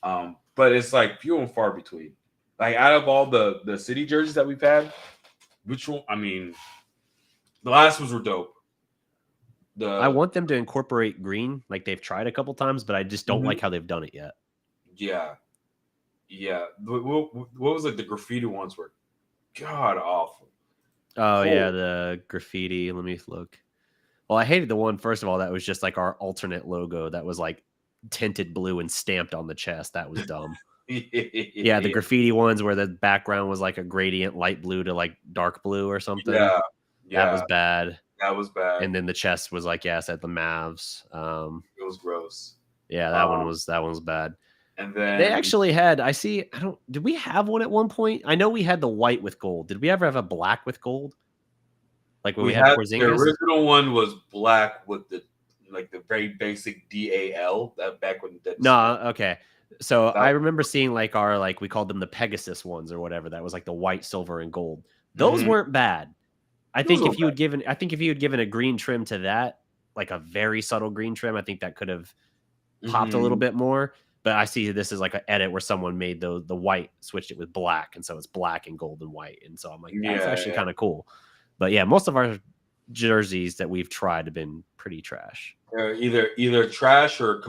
But it's like few and far between. Like out of all the city jerseys that we've had, which one? I mean, the last ones were dope. I want them to incorporate green, like they've tried a couple times, but I just don't like how they've done it yet. Yeah. What was like the graffiti ones were god awful. Oh yeah, the graffiti. Let me look. Well, I hated the one, first of all, that was just like our alternate logo that was like tinted blue and stamped on the chest. That was dumb. Yeah, the graffiti ones where the background was like a gradient light blue to like dark blue or something. Yeah. That was bad. That was bad. And then the chest was like, yeah, I said the Mavs. It was gross. Yeah, that one was bad. And then they actually had, did we have one at one point? I know we had the white with gold. Did we ever have a black with gold? Like when we had Porzingis? The original one was black with the very basic DAL that back when okay. So I remember seeing we called them the Pegasus ones or whatever. That was like the white, silver, and gold. Those weren't bad. I think if you had given a green trim to that, like a very subtle green trim, I think that could have popped a little bit more. But I see this is like an edit where someone made the white, switched it with black, and so it's black and gold and white. And so I'm like, that's actually kind of cool. But yeah, most of our jerseys that we've tried have been pretty trash. Either trash or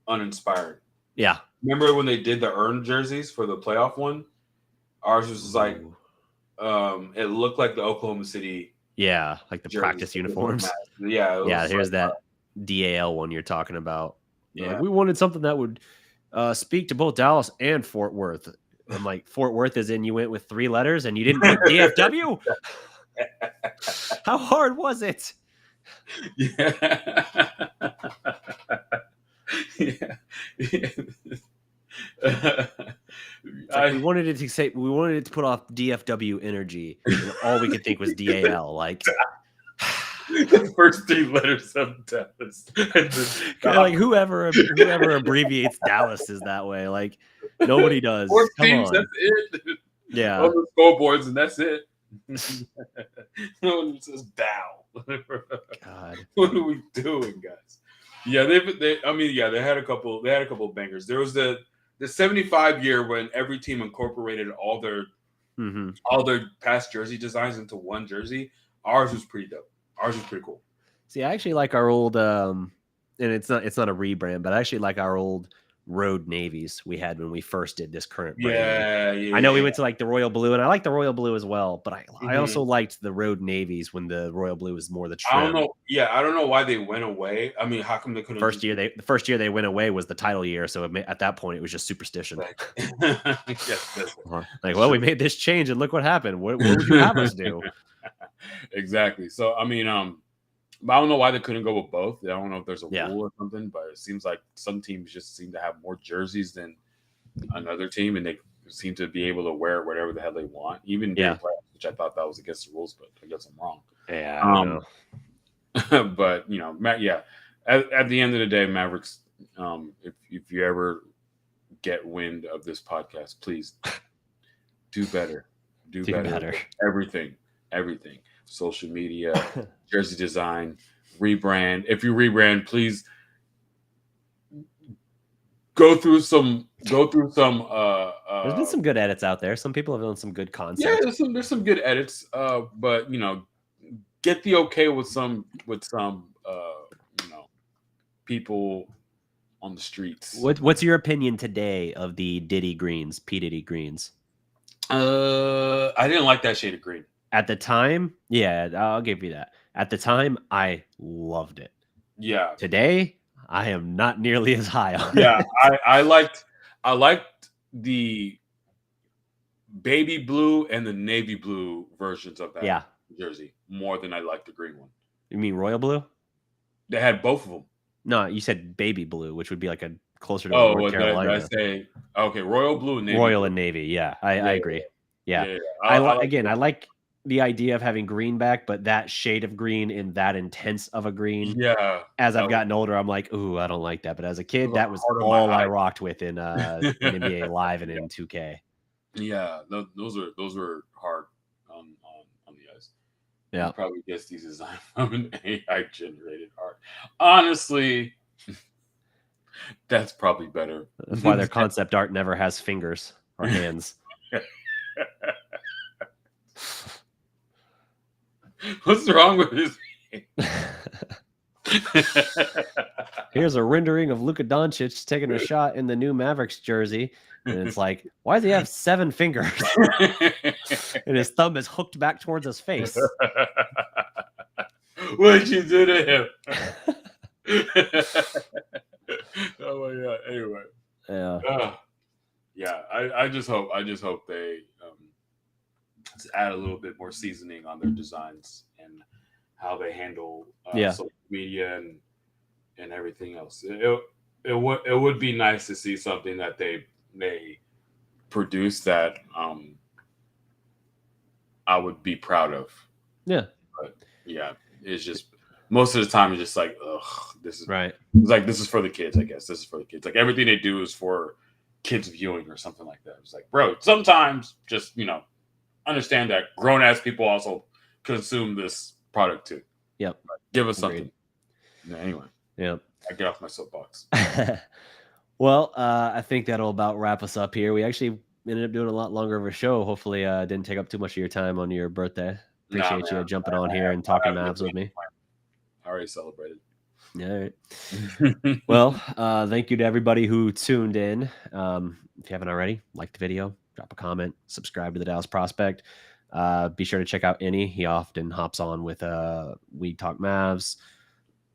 uninspired. Yeah. Remember when they did the earned jerseys for the playoff one? Ours was like, it looked like the Oklahoma City. Yeah, like the practice uniforms. Yeah. Here's that DAL one you're talking about. Yeah. Like, we wanted something that would speak to both Dallas and Fort Worth. I'm like, Fort Worth is in, you went with 3 letters and you didn't put DFW? How hard was it? Yeah. Yeah. It's we wanted it to say we wanted it to put off DFW energy, and all we could think was DAL. Like the first 3 letters of Dallas. like whoever abbreviates Dallas is that way. Like nobody does. 4 Come teams, on. that's it. Yeah. On the scoreboards, and that's it. No one says Dow. God. What are we doing, guys? Yeah, they had a couple bangers. There was the 75 year when every team incorporated all their past jersey designs into one jersey. Ours was pretty dope. Ours was pretty cool. See, I actually like our old and it's not a rebrand, but I actually like our old road navies we had when we first did this current brand. Yeah. I know we went to like the royal blue, and I like the royal blue as well, but I also liked the road navies when the royal blue was more the trim. I don't know. Yeah, I don't know why they went away. I mean, how come they couldn't? The first year they went away was the title year, so at that point it was just superstition. Yes. Like, well, we made this change, and look what happened. What would you have us do? Exactly. So I mean, but I don't know why they couldn't go with both. I don't know if there's a rule or something, but it seems like some teams just seem to have more jerseys than another team, and they seem to be able to wear whatever the hell they want, even during playoffs, which I thought that was against the rules, but I guess I'm wrong. Yeah, I don't know. But at the end of the day, Mavericks, if you ever get wind of this podcast, please do better. Do better. Everything. Social media, jersey design, rebrand. If you rebrand, please go through some. There's been some good edits out there. Some people have done some good concepts. Yeah, there's some good edits. But get the okay with some people on the streets. What's your opinion today of the P Diddy greens? I didn't like that shade of green. At the time, yeah, I'll give you that. At the time, I loved it. Yeah. Today, I am not nearly as high on it. I liked the baby blue and the navy blue versions of that jersey more than I liked the green one. You mean royal blue? They had both of them. No, you said baby blue, which would be like a closer to North Carolina. Did I say okay? Royal blue and navy. Royal and navy. Yeah, I agree. Yeah. I like the idea of having green back, but that shade of green in that intense of a green. Yeah. As I've gotten older, I'm like, ooh, I don't like that. But as a kid, that was all I rocked with in NBA Live and in 2K. Yeah, those were hard on the eyes. Yeah, you probably guess these designs from an AI generated art. Honestly, that's probably better. That's why their concept art never has fingers or hands. What's wrong with his? Here's a rendering of Luka Doncic taking a shot in the new Mavericks jersey, and it's like, why does he have 7 fingers? And his thumb is hooked back towards his face. What did you do to him? Oh my god! Anyway, I just hope they add a little bit more seasoning on their designs and how they handle social media and everything else. It would be nice to see something that they produce that I would be proud of. Yeah. But yeah, it's just most of the time it's just like, ugh, this is right. It's like this is for the kids, I guess. This is for the kids. Like everything they do is for kids viewing or something like that. It's like, bro, sometimes just understand that grown ass people also consume this product too. Yep. Give us something. Anyway. Yep. I get off my soapbox. Well, I think that'll about wrap us up here. We actually ended up doing a lot longer of a show. Hopefully, didn't take up too much of your time on your birthday. Appreciate you jumping on here and talking Mavs with me. I already celebrated. All right. Well, thank you to everybody who tuned in. If you haven't already, like the video, drop a comment, subscribe to the Dallas Prospect. Be sure to check out Enyi. He often hops on with We Talk Mavs,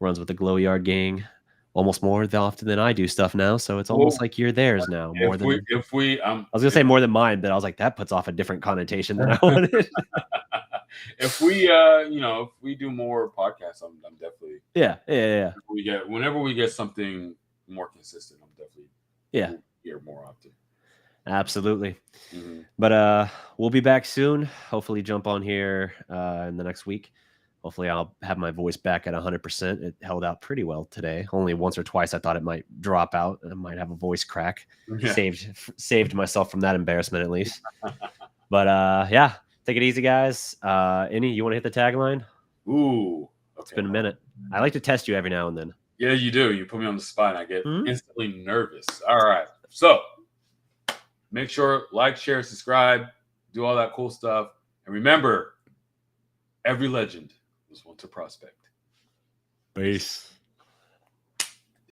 runs with the Glow Yard Gang almost more often than I do stuff now. So it's almost like you're theirs now. I was gonna say more than mine, but I was like, that puts off a different connotation than I wanted. If we do more podcasts, I'm definitely yeah. Whenever we get something more consistent, I'm definitely here more often. Absolutely. Mm-hmm. But we'll be back soon. Hopefully jump on here in the next week. Hopefully I'll have my voice back at 100%. It held out pretty well today. Only once or twice I thought it might drop out and I might have a voice crack. Yeah. Saved myself from that embarrassment at least. But yeah, take it easy, guys. Enyi, you want to hit the tagline? Ooh. Okay. It's been a minute. I like to test you every now and then. Yeah, you do. You put me on the spot and I get instantly nervous. All right. So make sure, like, share, subscribe, do all that cool stuff. And remember, every legend was once a prospect. Peace.